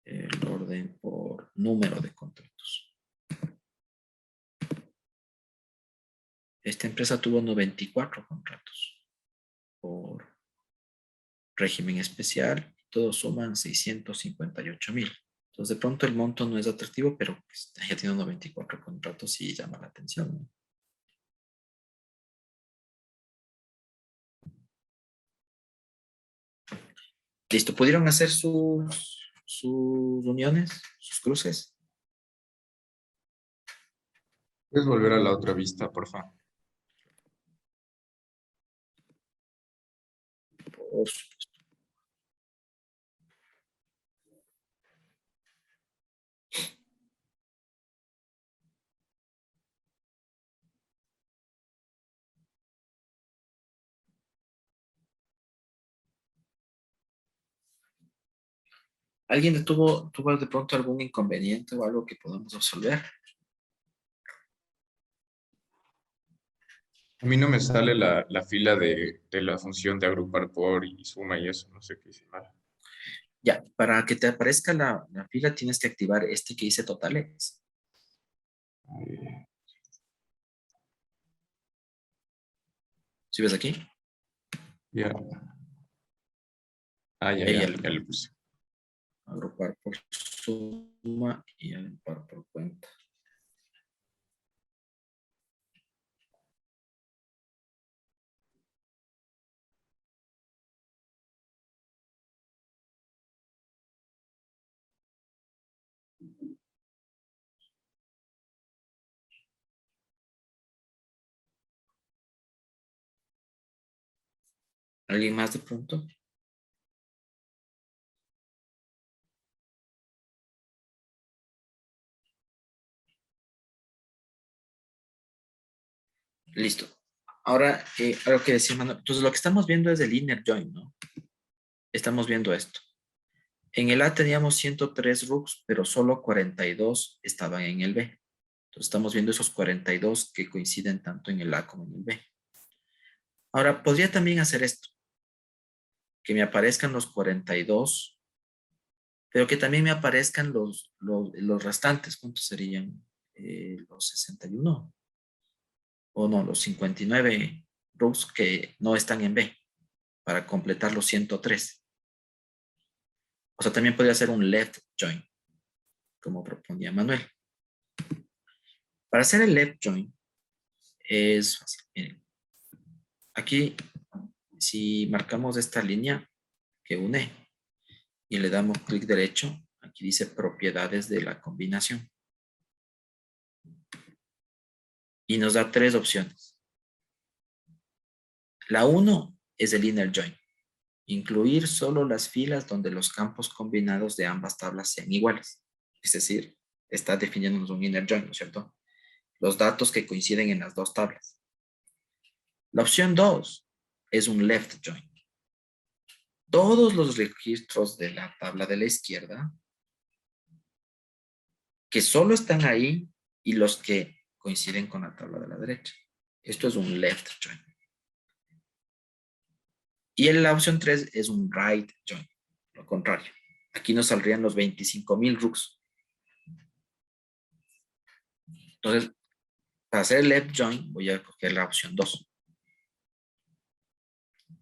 El orden por número de contratos. Esta empresa tuvo 94 contratos por régimen especial. Todos suman 658,000. Entonces, de pronto el monto no es atractivo, pero pues, ya tiene 94 contratos y llama la atención, ¿no? Listo, ¿pudieron hacer sus uniones, sus cruces? ¿Puedes volver a la otra vista, por favor? Por supuesto. ¿Alguien tuvo de pronto algún inconveniente o algo que podamos resolver? A mí no me sale la fila de la función de agrupar por y suma y eso, no sé qué hice mal. Ya, para que te aparezca la fila tienes que activar este que dice totales. ¿Sí ves aquí? Ya. Ya le puse. Agrupar por suma y agrupar por cuenta. ¿Alguien más de pronto? Listo. Ahora, algo que decía Manuel. Entonces, lo que estamos viendo es el inner join, ¿no? Estamos viendo esto. En el A teníamos 103 RUCs, pero solo 42 estaban en el B. Entonces, estamos viendo esos 42 que coinciden tanto en el A como en el B. Ahora, podría también hacer esto. Que me aparezcan los 42, pero que también me aparezcan los restantes. ¿Cuántos serían? Los 61. O no, los 59 RUCs que no están en B, para completar los 103. O sea, también podría ser un left join, como proponía Manuel. Para hacer el left join es fácil. Miren, aquí, si marcamos esta línea que une y le damos clic derecho, aquí dice propiedades de la combinación. Y nos da 3 opciones. La 1 es el inner join. Incluir solo las filas donde los campos combinados de ambas tablas sean iguales. Es decir, está definiéndonos un inner join, ¿no es cierto? Los datos que coinciden en las dos tablas. La opción 2 es un left join, todos los registros de la tabla de la izquierda que solo están ahí y los que coinciden con la tabla de la derecha. Esto es un left join. Y en la opción 3 es un right join, lo contrario. Aquí nos saldrían los 25,000 rooks. Entonces, para hacer el left join, voy a coger la opción 2.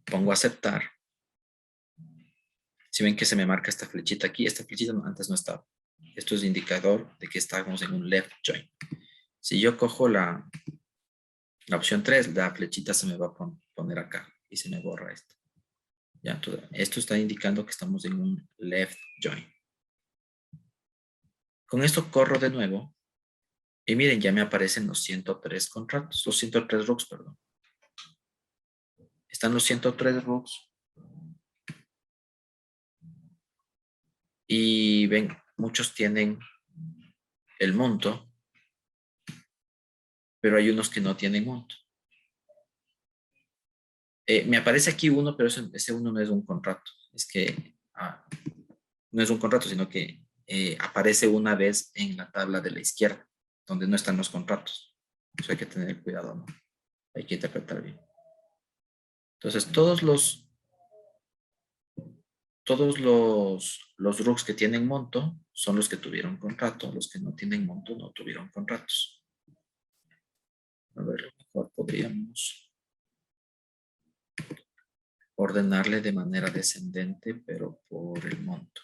Pongo aceptar. Si ven que se me marca esta flechita aquí, esta flechita antes no estaba. Esto es indicador de que estamos en un left join. Si yo cojo la opción 3, la flechita se me va a poner acá y se me borra esto. Ya, esto está indicando que estamos en un left join. Con esto corro de nuevo y miren, ya me aparecen los 103 contratos, los 103 rooks, perdón. Están los 103 rooks. Y ven, muchos tienen el monto, pero hay unos que no tienen monto. Me aparece aquí uno, pero ese uno no es un contrato. Es que no es un contrato, sino que aparece una vez en la tabla de la izquierda, donde no están los contratos. Eso hay que tener cuidado, ¿no? Hay que interpretar bien. Entonces, todos los rooks que tienen monto son los que tuvieron contrato. Los que no tienen monto no tuvieron contratos. A ver, a lo mejor podríamos ordenarle de manera descendente, pero por el monto.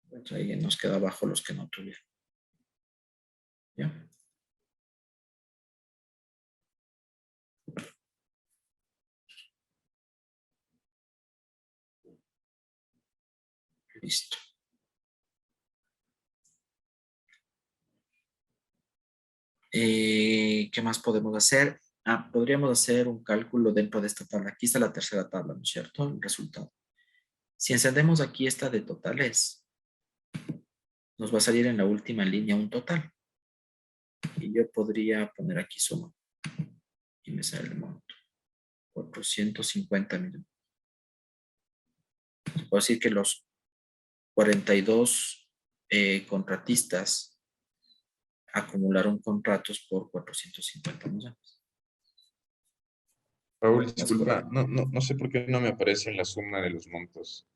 Pues ahí nos queda abajo los que no tuvieron. ¿Ya? Listo. ¿Qué más podemos hacer? Podríamos hacer un cálculo dentro de esta tabla. Aquí está la tercera tabla, ¿no es cierto? El resultado. Si encendemos aquí esta de totales, nos va a salir en la última línea un total. Y yo podría poner aquí suma. Y me sale el monto. 450 millones. Puedo decir que los 42 contratistas acumularon contratos por 450 millones. Raúl, disculpa, no sé por qué no me aparece en la suma de los montos.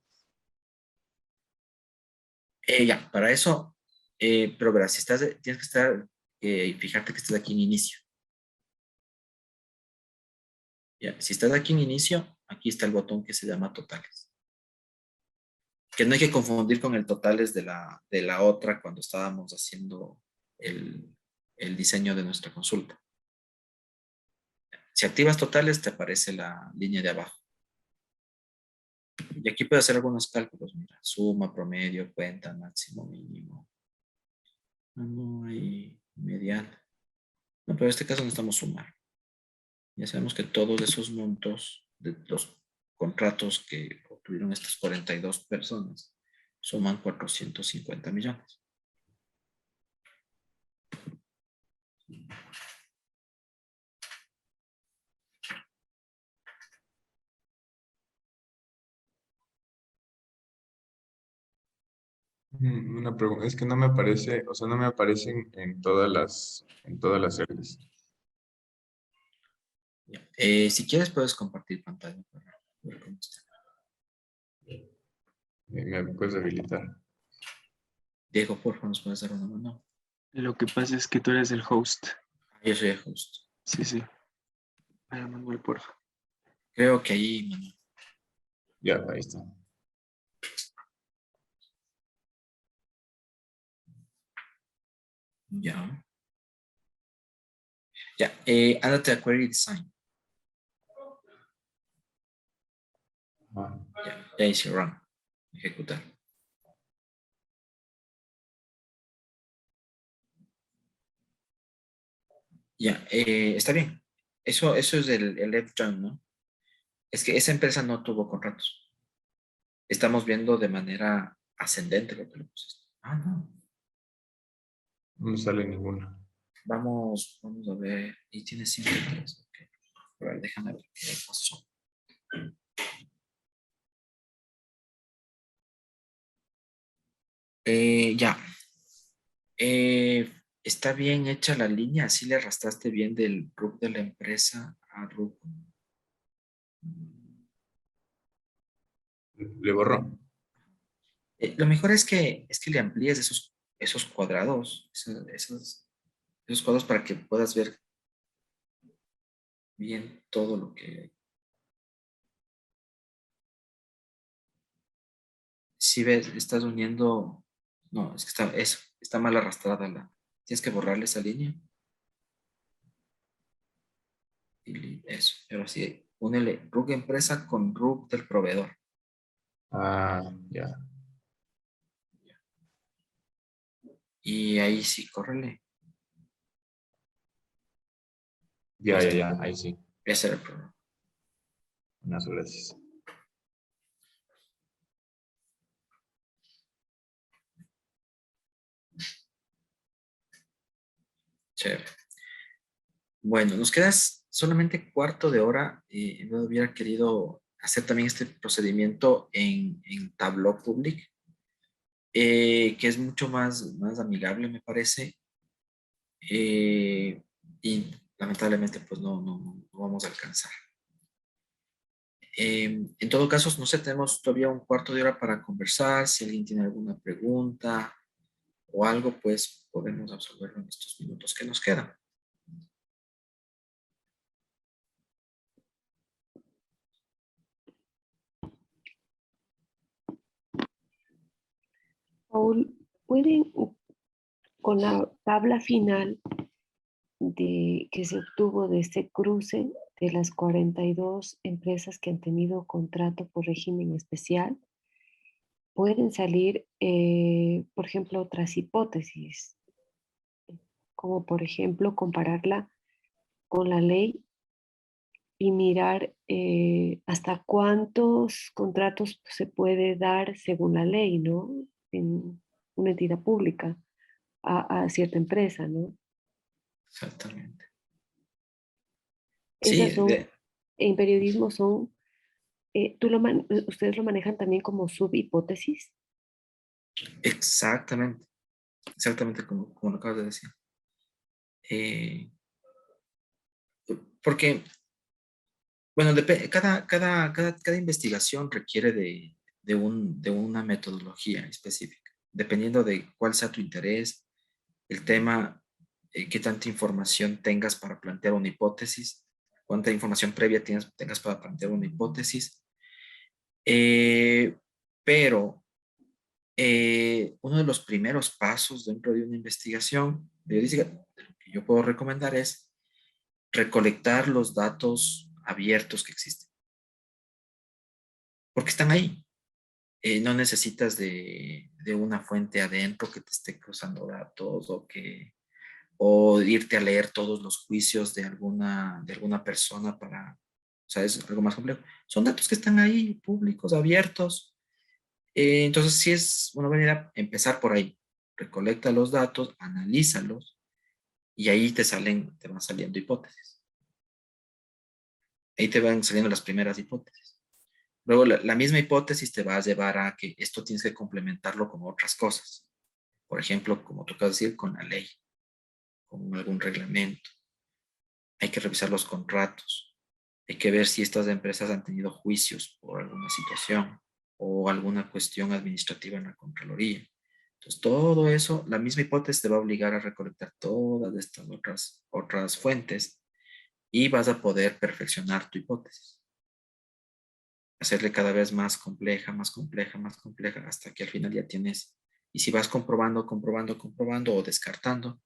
Ya, para eso, pero verás, si estás, tienes que estar, fíjate que estás aquí en inicio. Ya, si estás aquí en inicio, aquí está el botón que se llama totales. Que no hay que confundir con el totales de la otra cuando estábamos haciendo el diseño de nuestra consulta. Si activas totales, te aparece la línea de abajo. Y aquí puedes hacer algunos cálculos. Mira, suma, promedio, cuenta, máximo, mínimo. Y mediana. No, pero en este caso necesitamos sumar. Ya sabemos que todos esos montos de los contratos que obtuvieron estas 42 personas suman 450 millones. Una pregunta, es que no me aparece, o sea, no me aparecen en todas las celdas. Ya. Si quieres puedes compartir pantalla para ver cómo está. ¿Me puedes habilitar? Diego, por favor, ¿nos puedes dar una mano? Lo que pasa es que tú eres el host. Yo soy el host. Sí, sí. Para Manuel, porfa. Creo que ahí, Manuel. Ya, ahí está. Ya. Ya, ándate a Query Design. Ya hice run. Ejecutar. Ya, está bien. Eso es el left join, ¿no? Es que esa empresa no tuvo contratos. Estamos viendo de manera ascendente lo que le pusiste. No. No me sale ninguna. Vamos a ver. Y tiene 103. Ok. A ver, déjame ver qué pasó. Ya. Está bien hecha la línea. Así le arrastraste bien del RUC de la empresa a RUC. ¿Le borro? Lo mejor es que le amplíes esos cuadrados, esos cuadros para que puedas ver bien todo lo que... Si ves, estás uniendo... No, es que está mal arrastrada Tienes que borrarle esa línea. Eso, pero sí, únele RUC empresa con RUC del proveedor. Ah, ya. Y ahí sí, córrele. Ya, ya, ya. Ahí sí. Ese era el problema. Muchas gracias. Chévere. Bueno, nos quedas solamente cuarto de hora. No hubiera querido hacer también este procedimiento en Tableau Public, que es mucho más amigable, me parece. Y lamentablemente, pues no vamos a alcanzar. En todo caso, no sé, tenemos todavía un cuarto de hora para conversar. Si alguien tiene alguna pregunta o algo, pues podemos absolverlo en estos minutos que nos quedan. Paul, ¿pueden, con la tabla final que se obtuvo de este cruce de las 42 empresas que han tenido contrato por régimen especial, pueden salir, por ejemplo, otras hipótesis, como por ejemplo compararla con la ley y mirar hasta cuántos contratos se puede dar según la ley, ¿no? En una entidad pública a cierta empresa, ¿no? Exactamente. Esas Sí, son, en periodismo son, ustedes lo manejan también como subhipótesis. exactamente. Exactamente como lo acabas de decir. Porque, bueno, cada investigación requiere de una metodología específica, dependiendo de cuál sea tu interés, el tema, qué tanta información tengas para plantear una hipótesis, cuánta información previa tengas para plantear una hipótesis. Pero uno de los primeros pasos dentro de una investigación periodística, lo que yo puedo recomendar es recolectar los datos abiertos que existen. Porque están ahí. No necesitas de una fuente adentro que te esté cruzando datos o irte a leer todos los juicios de alguna persona o sea, es algo más complejo. Son datos que están ahí, públicos, abiertos. Entonces, sí es una buena idea empezar por ahí. Recolecta los datos, analízalos y ahí te van saliendo hipótesis. Ahí te van saliendo las primeras hipótesis. Luego, la misma hipótesis te va a llevar a que esto tienes que complementarlo con otras cosas. Por ejemplo, como tú acabas de decir, con la ley, con algún reglamento. Hay que revisar los contratos. Hay que ver si estas empresas han tenido juicios por alguna situación o alguna cuestión administrativa en la Contraloría. Entonces, todo eso, la misma hipótesis te va a obligar a recolectar todas estas otras fuentes y vas a poder perfeccionar tu hipótesis. Hacerle cada vez más compleja, más compleja, más compleja, hasta que al final ya tienes, y si vas comprobando o descartando,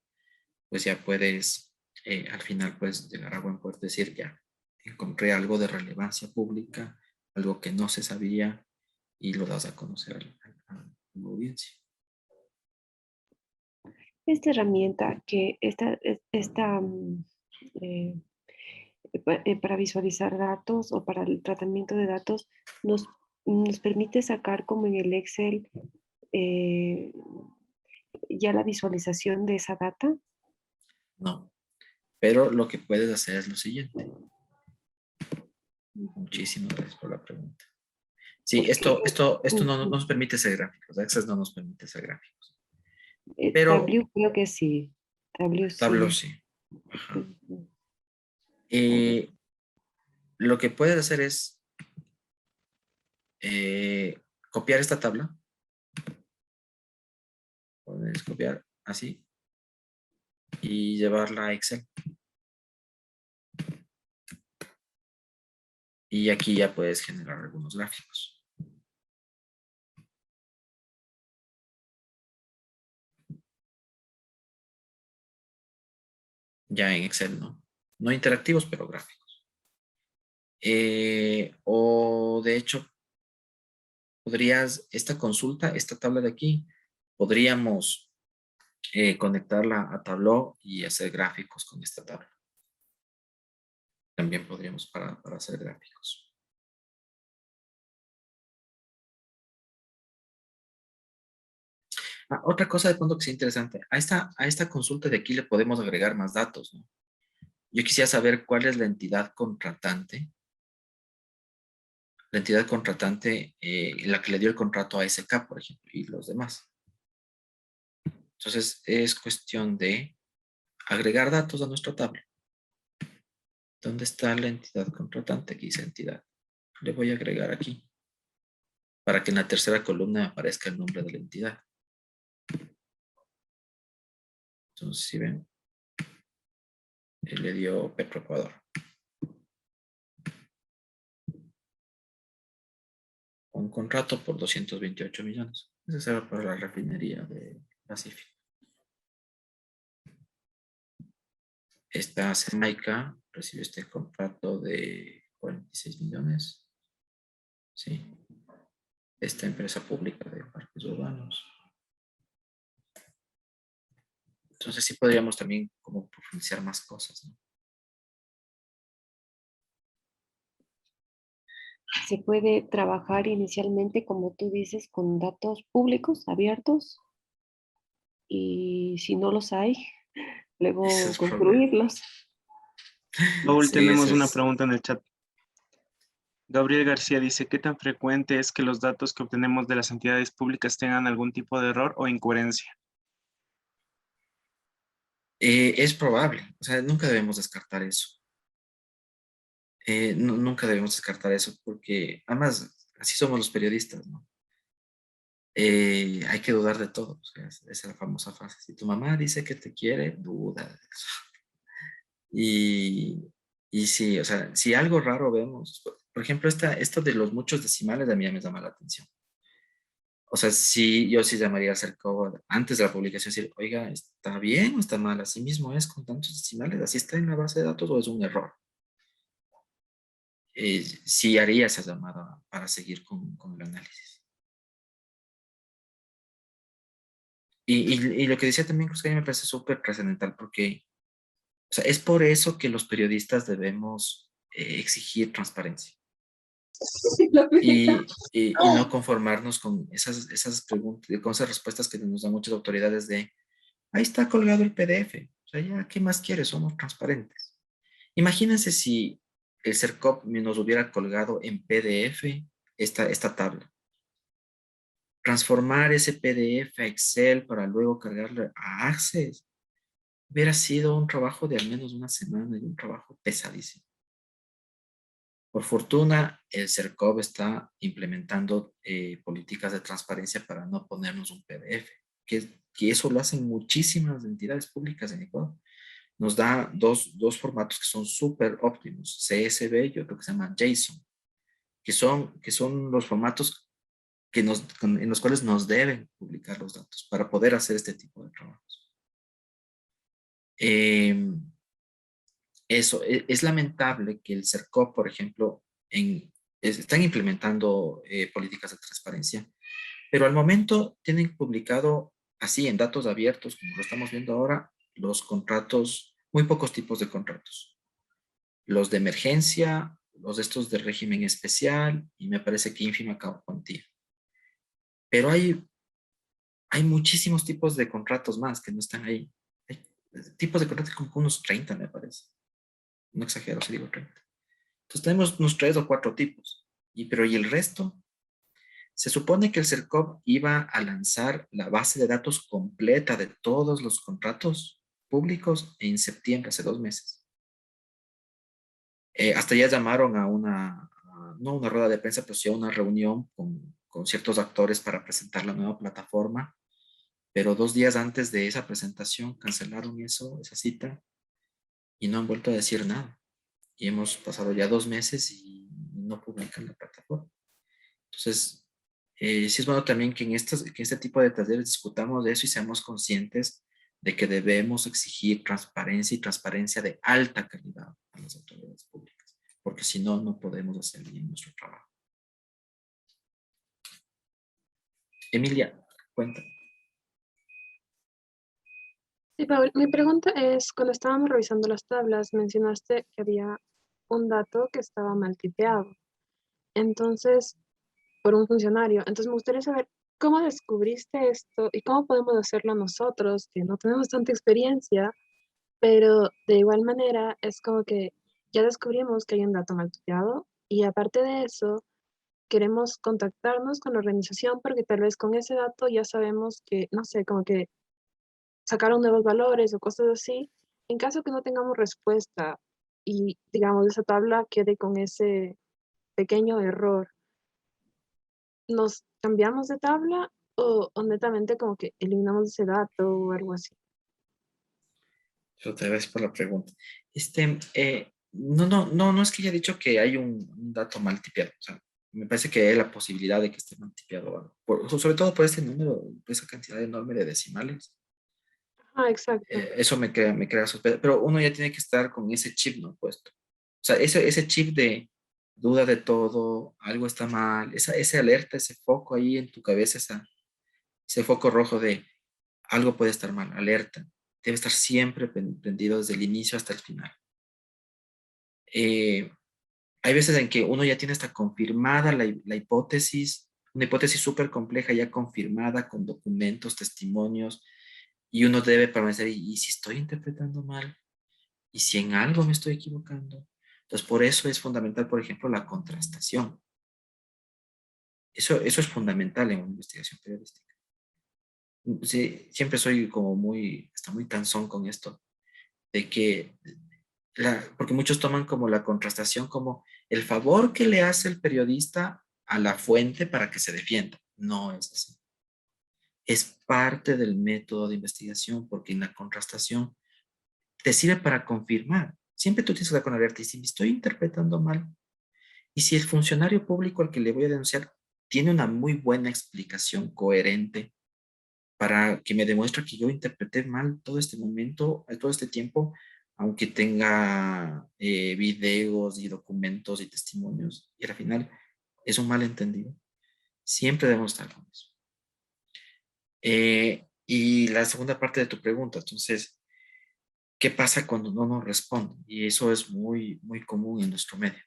pues ya puedes, al final puedes llegar a buen puerto, decir, ya, encontré algo de relevancia pública, algo que no se sabía, y lo das a conocer a la audiencia. Esta herramienta eh, para visualizar datos o para el tratamiento de datos nos permite sacar como en el Excel eh, ya la visualización de esa data? No. Pero lo que puedes hacer es lo siguiente. Muchísimas gracias por la pregunta. Sí, Porque, esto no ujú, nos permite hacer gráficos. Access no nos permite hacer gráficos. Pero Tableau creo que sí. Tableau Tableau sí. sí. Ajá. Ujú. Lo que puedes hacer es copiar esta tabla. Puedes copiar así y llevarla a Excel. Y aquí ya puedes generar algunos gráficos. Ya en Excel, ¿no? No interactivos, pero gráficos. O de hecho, esta consulta, esta tabla de aquí, podríamos conectarla a Tableau y hacer gráficos con esta tabla. También podríamos para hacer gráficos. Otra cosa de fondo que sea interesante. A esta consulta de aquí le podemos agregar más datos, ¿no? Yo quisiera saber cuál es la entidad contratante. La entidad contratante, la que le dio el contrato a SK, por ejemplo, y los demás. Entonces, es cuestión de agregar datos a nuestra tabla. ¿Dónde está la entidad contratante? Aquí dice entidad. Le voy a agregar aquí, para que en la tercera columna me aparezca el nombre de la entidad. Entonces, si ven, él le dio Petroecuador. Un contrato por 228 millones. Ese será para la refinería de Pacífico. Esta Jamaica recibe este contrato de 46 millones. Sí. Esta empresa pública de parques urbanos. Entonces sí podríamos también como profundizar más cosas, ¿no? Se puede trabajar inicialmente, como tú dices, con datos públicos, abiertos, y si no los hay, Ese luego es el problema. construirlos. Paul, Sí, tenemos ese una es. pregunta en el chat. Gabriel García dice, ¿qué tan frecuente es que los datos que obtenemos de las entidades públicas tengan algún tipo de error o incoherencia? Es probable, o sea, nunca debemos descartar eso. Nunca debemos descartar eso porque, además, así somos los periodistas, ¿no? Hay que dudar de todo, o sea, esa es la famosa frase. Si tu mamá dice que te quiere, duda de eso. Y sí, o sea, si algo raro vemos, por ejemplo, esto de los muchos decimales a mí ya me llama la atención. O sea, sí, yo sí llamaría al CERCOV antes de la publicación, decir, oiga, ¿está bien o está mal? ¿Así mismo es con tantos decimales? ¿Así está en la base de datos o es un error? Sí haría esa llamada para seguir con el análisis. Y lo que decía también, Cruz, que a mí me parece súper trascendental porque, o sea, es por eso que los periodistas debemos exigir transparencia y no conformarnos con esas preguntas, con esas respuestas que nos dan muchas autoridades de, ahí está colgado el PDF. O sea, ya, ¿qué más quieres? Somos transparentes. Imagínense si el CERCOP nos hubiera colgado en PDF esta tabla. Transformar ese PDF a Excel para luego cargarlo a Access hubiera sido un trabajo de al menos una semana y un trabajo pesadísimo. Por fortuna, el CERCOV está implementando políticas de transparencia para no ponernos un PDF, que eso lo hacen muchísimas entidades públicas en Ecuador. Nos da dos formatos que son súper óptimos, CSV y otro que se llama JSON, que son los formatos en los cuales nos deben publicar los datos para poder hacer este tipo de trabajos. Es lamentable que el CERCOP, por ejemplo, están implementando políticas de transparencia, pero al momento tienen publicado así en datos abiertos, como lo estamos viendo ahora, los contratos, muy pocos tipos de contratos. Los de emergencia, los de estos de régimen especial y me parece que ínfima cuantía. Pero hay hay muchísimos tipos de contratos más que no están ahí. Hay tipos de contratos como unos 30, me parece. No exagero si digo 30. Entonces tenemos unos 3 o 4 tipos. ¿Y el resto? Se supone que el CERCOP iba a lanzar la base de datos completa de todos los contratos públicos en septiembre, hace 2 meses. Hasta ya llamaron no una rueda de prensa, pero sí a una reunión con ciertos actores para presentar la nueva plataforma. Pero 2 días antes de esa presentación cancelaron esa cita, y no han vuelto a decir nada. Y hemos pasado ya 2 meses y no publican la plataforma. Entonces, sí es bueno también que en este tipo de talleres discutamos de eso y seamos conscientes de que debemos exigir transparencia y transparencia de alta calidad a las autoridades públicas, porque si no, no podemos hacer bien nuestro trabajo. Emilia, cuenta. Sí, Paul, mi pregunta es, cuando estábamos revisando las tablas, mencionaste que había un dato que estaba mal tipeado. Entonces, por un funcionario. Entonces, me gustaría saber cómo descubriste esto y cómo podemos hacerlo nosotros, que no tenemos tanta experiencia, pero de igual manera es como que ya descubrimos que hay un dato mal tipeado y aparte de eso, queremos contactarnos con la organización porque tal vez con ese dato ya sabemos que, no sé, como que sacaron nuevos valores o cosas así. En caso que no tengamos respuesta y, digamos, esa tabla quede con ese pequeño error, ¿nos cambiamos de tabla o netamente como que eliminamos ese dato o algo así? Otra vez por la pregunta. No es que haya dicho que hay un dato mal tipeado. O sea, me parece que hay la posibilidad de que esté mal tipeado o algo. Sobre todo por ese número, por esa cantidad enorme de decimales. Ah, exacto. Eso me crea sospecha. Pero uno ya tiene que estar con ese chip, ¿no? Puesto. O sea, ese chip de duda de todo, algo está mal, ese alerta, ese foco ahí en tu cabeza, ese foco rojo de algo puede estar mal, alerta. Debe estar siempre prendido desde el inicio hasta el final. Hay veces en que uno ya tiene hasta confirmada la hipótesis, una hipótesis súper compleja ya confirmada con documentos, testimonios, y uno debe permanecer, ¿y si estoy interpretando mal? ¿Y si en algo me estoy equivocando? Entonces, por eso es fundamental, por ejemplo, la contrastación. Eso es fundamental en una investigación periodística. Sí, siempre soy como hasta muy cansón con esto, de que porque muchos toman como la contrastación como el favor que le hace el periodista a la fuente para que se defienda. No es así. Es parte del método de investigación, porque en la contrastación te sirve para confirmar. Siempre tú tienes que estar con alerta, y si me estoy interpretando mal, y si el funcionario público al que le voy a denunciar tiene una muy buena explicación coherente para que me demuestre que yo interpreté mal todo este momento, todo este tiempo, aunque tenga videos y documentos y testimonios, y al final es un malentendido. Siempre debemos estar con eso. Y la segunda parte de tu pregunta, entonces, ¿qué pasa cuando no nos responden? Y eso es muy, muy común en nuestro medio.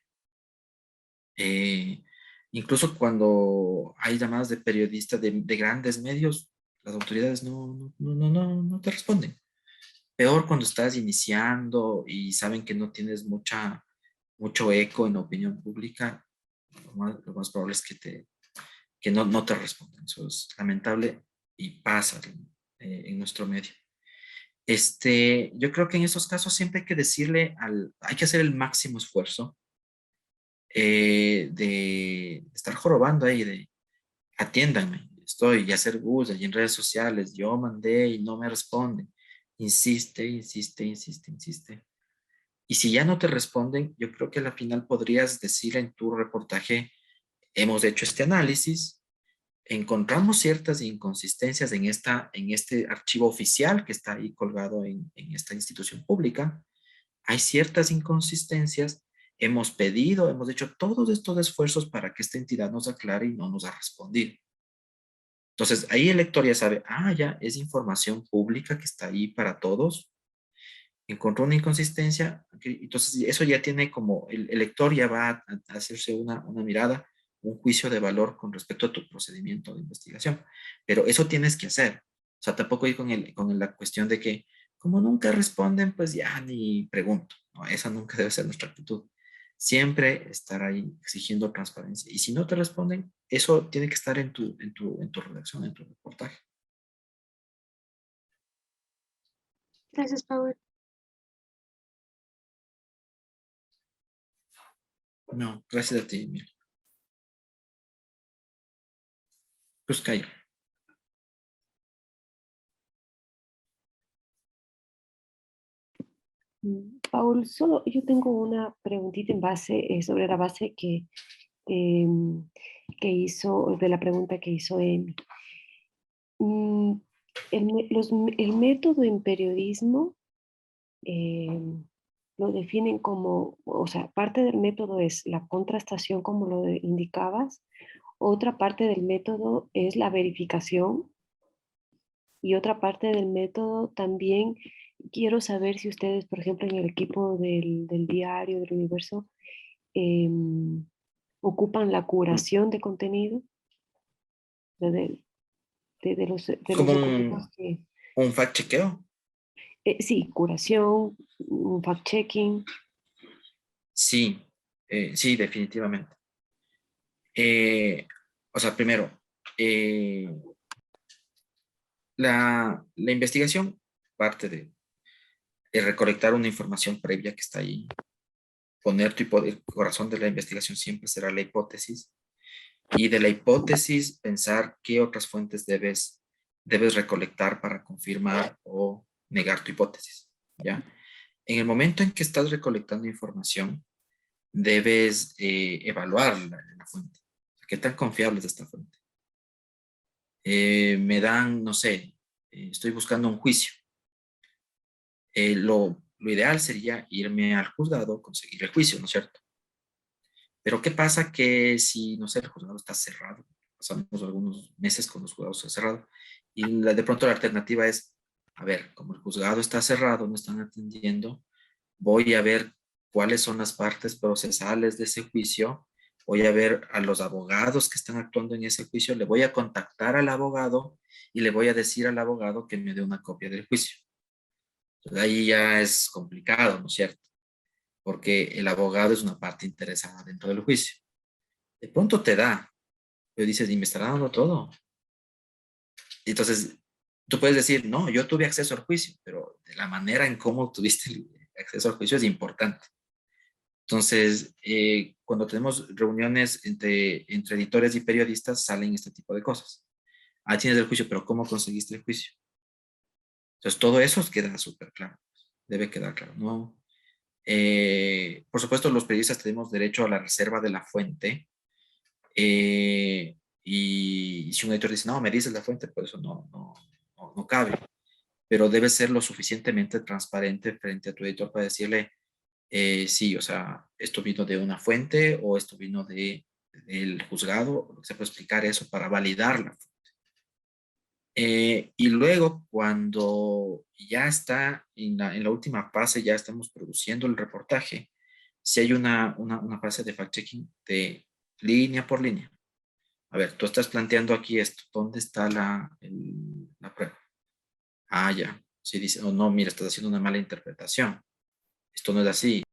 Incluso cuando hay llamadas de periodistas de grandes medios, las autoridades no te responden. Peor cuando estás iniciando y saben que no tienes mucho eco en la opinión pública, lo más probable es que no te respondan. Eso es lamentable y pasa en nuestro medio. Yo creo que en esos casos siempre hay que hay que hacer el máximo esfuerzo de estar jorobando ahí, de atiéndanme, y hacer bulla y en redes sociales, yo mandé y no me responden. Insiste, insiste, insiste, insiste. Y si ya no te responden, yo creo que al final podrías decir en tu reportaje, hemos hecho este análisis, encontramos ciertas inconsistencias en este archivo oficial que está ahí colgado en esta institución pública. Hay ciertas inconsistencias, hemos hecho todos estos esfuerzos para que esta entidad nos aclare y no nos ha respondido. Entonces, ahí el lector ya sabe, ya es información pública que está ahí para todos. Encontró una inconsistencia, entonces eso ya tiene como, el lector ya va a hacerse una mirada, un juicio de valor con respecto a tu procedimiento de investigación. Pero eso tienes que hacer. O sea, tampoco ir con la cuestión de que, como nunca responden, pues ya ni pregunto. No, esa nunca debe ser nuestra actitud. Siempre estar ahí exigiendo transparencia. Y si no te responden, eso tiene que estar en tu redacción, en tu reportaje. Gracias, Paul. No, gracias a ti, Emilio. Pues calla. Paul, solo yo tengo una preguntita en base, sobre la base que hizo, de la pregunta que hizo Emi. El método en periodismo lo definen como, o sea, parte del método es la contrastación, como lo indicabas, otra parte del método es la verificación y otra parte del método también quiero saber si ustedes, por ejemplo, en el equipo del diario, del Universo, ocupan la curación de contenido, de, de los Como documentos que... un fact-chequeo. Sí, curación, un fact-checking. Sí, sí, definitivamente. O sea, primero, la investigación parte de recolectar una información previa que está ahí. Poner el corazón de la investigación siempre será la hipótesis. Y de la hipótesis, pensar qué otras fuentes debes recolectar para confirmar o negar tu hipótesis. ¿Ya? En el momento en que estás recolectando información, debes evaluar la fuente. ¿Qué tan confiable es esta fuente? Me dan, no sé, estoy buscando un juicio. Lo ideal sería irme al juzgado, conseguir el juicio, ¿no es cierto? Pero ¿qué pasa que si, no sé, el juzgado está cerrado? Pasamos algunos meses con los juzgados cerrados y de pronto la alternativa es, a ver, como el juzgado está cerrado, no están atendiendo, voy a ver cuáles son las partes procesales de ese juicio, voy a ver a los abogados que están actuando en ese juicio, le voy a contactar al abogado y le voy a decir al abogado que me dé una copia del juicio. Entonces, ahí ya es complicado, ¿no es cierto? Porque el abogado es una parte interesada dentro del juicio. De pronto te da, pero dices, y me estará dando todo. Entonces, tú puedes decir, no, yo tuve acceso al juicio, pero de la manera en cómo tuviste el acceso al juicio es importante. Entonces, cuando tenemos reuniones entre editores y periodistas, salen este tipo de cosas. Ah, tienes el juicio, pero ¿cómo conseguiste el juicio? Entonces, todo eso queda súper claro. Debe quedar claro, ¿no? Por supuesto, los periodistas tenemos derecho a la reserva de la fuente. Y si un editor dice, no, me dices la fuente, pues eso no cabe. Pero debe ser lo suficientemente transparente frente a tu editor para decirle, sí, o sea, esto vino de una fuente o esto vino del juzgado, se puede explicar eso para validar la fuente. Y luego, cuando ya está en la última fase, ya estamos produciendo el reportaje, si hay una fase de fact-checking de línea por línea. A ver, tú estás planteando aquí esto, ¿dónde está la prueba? Ah, ya. Si dice, oh no, mira, estás haciendo una mala interpretación. Esto no es así.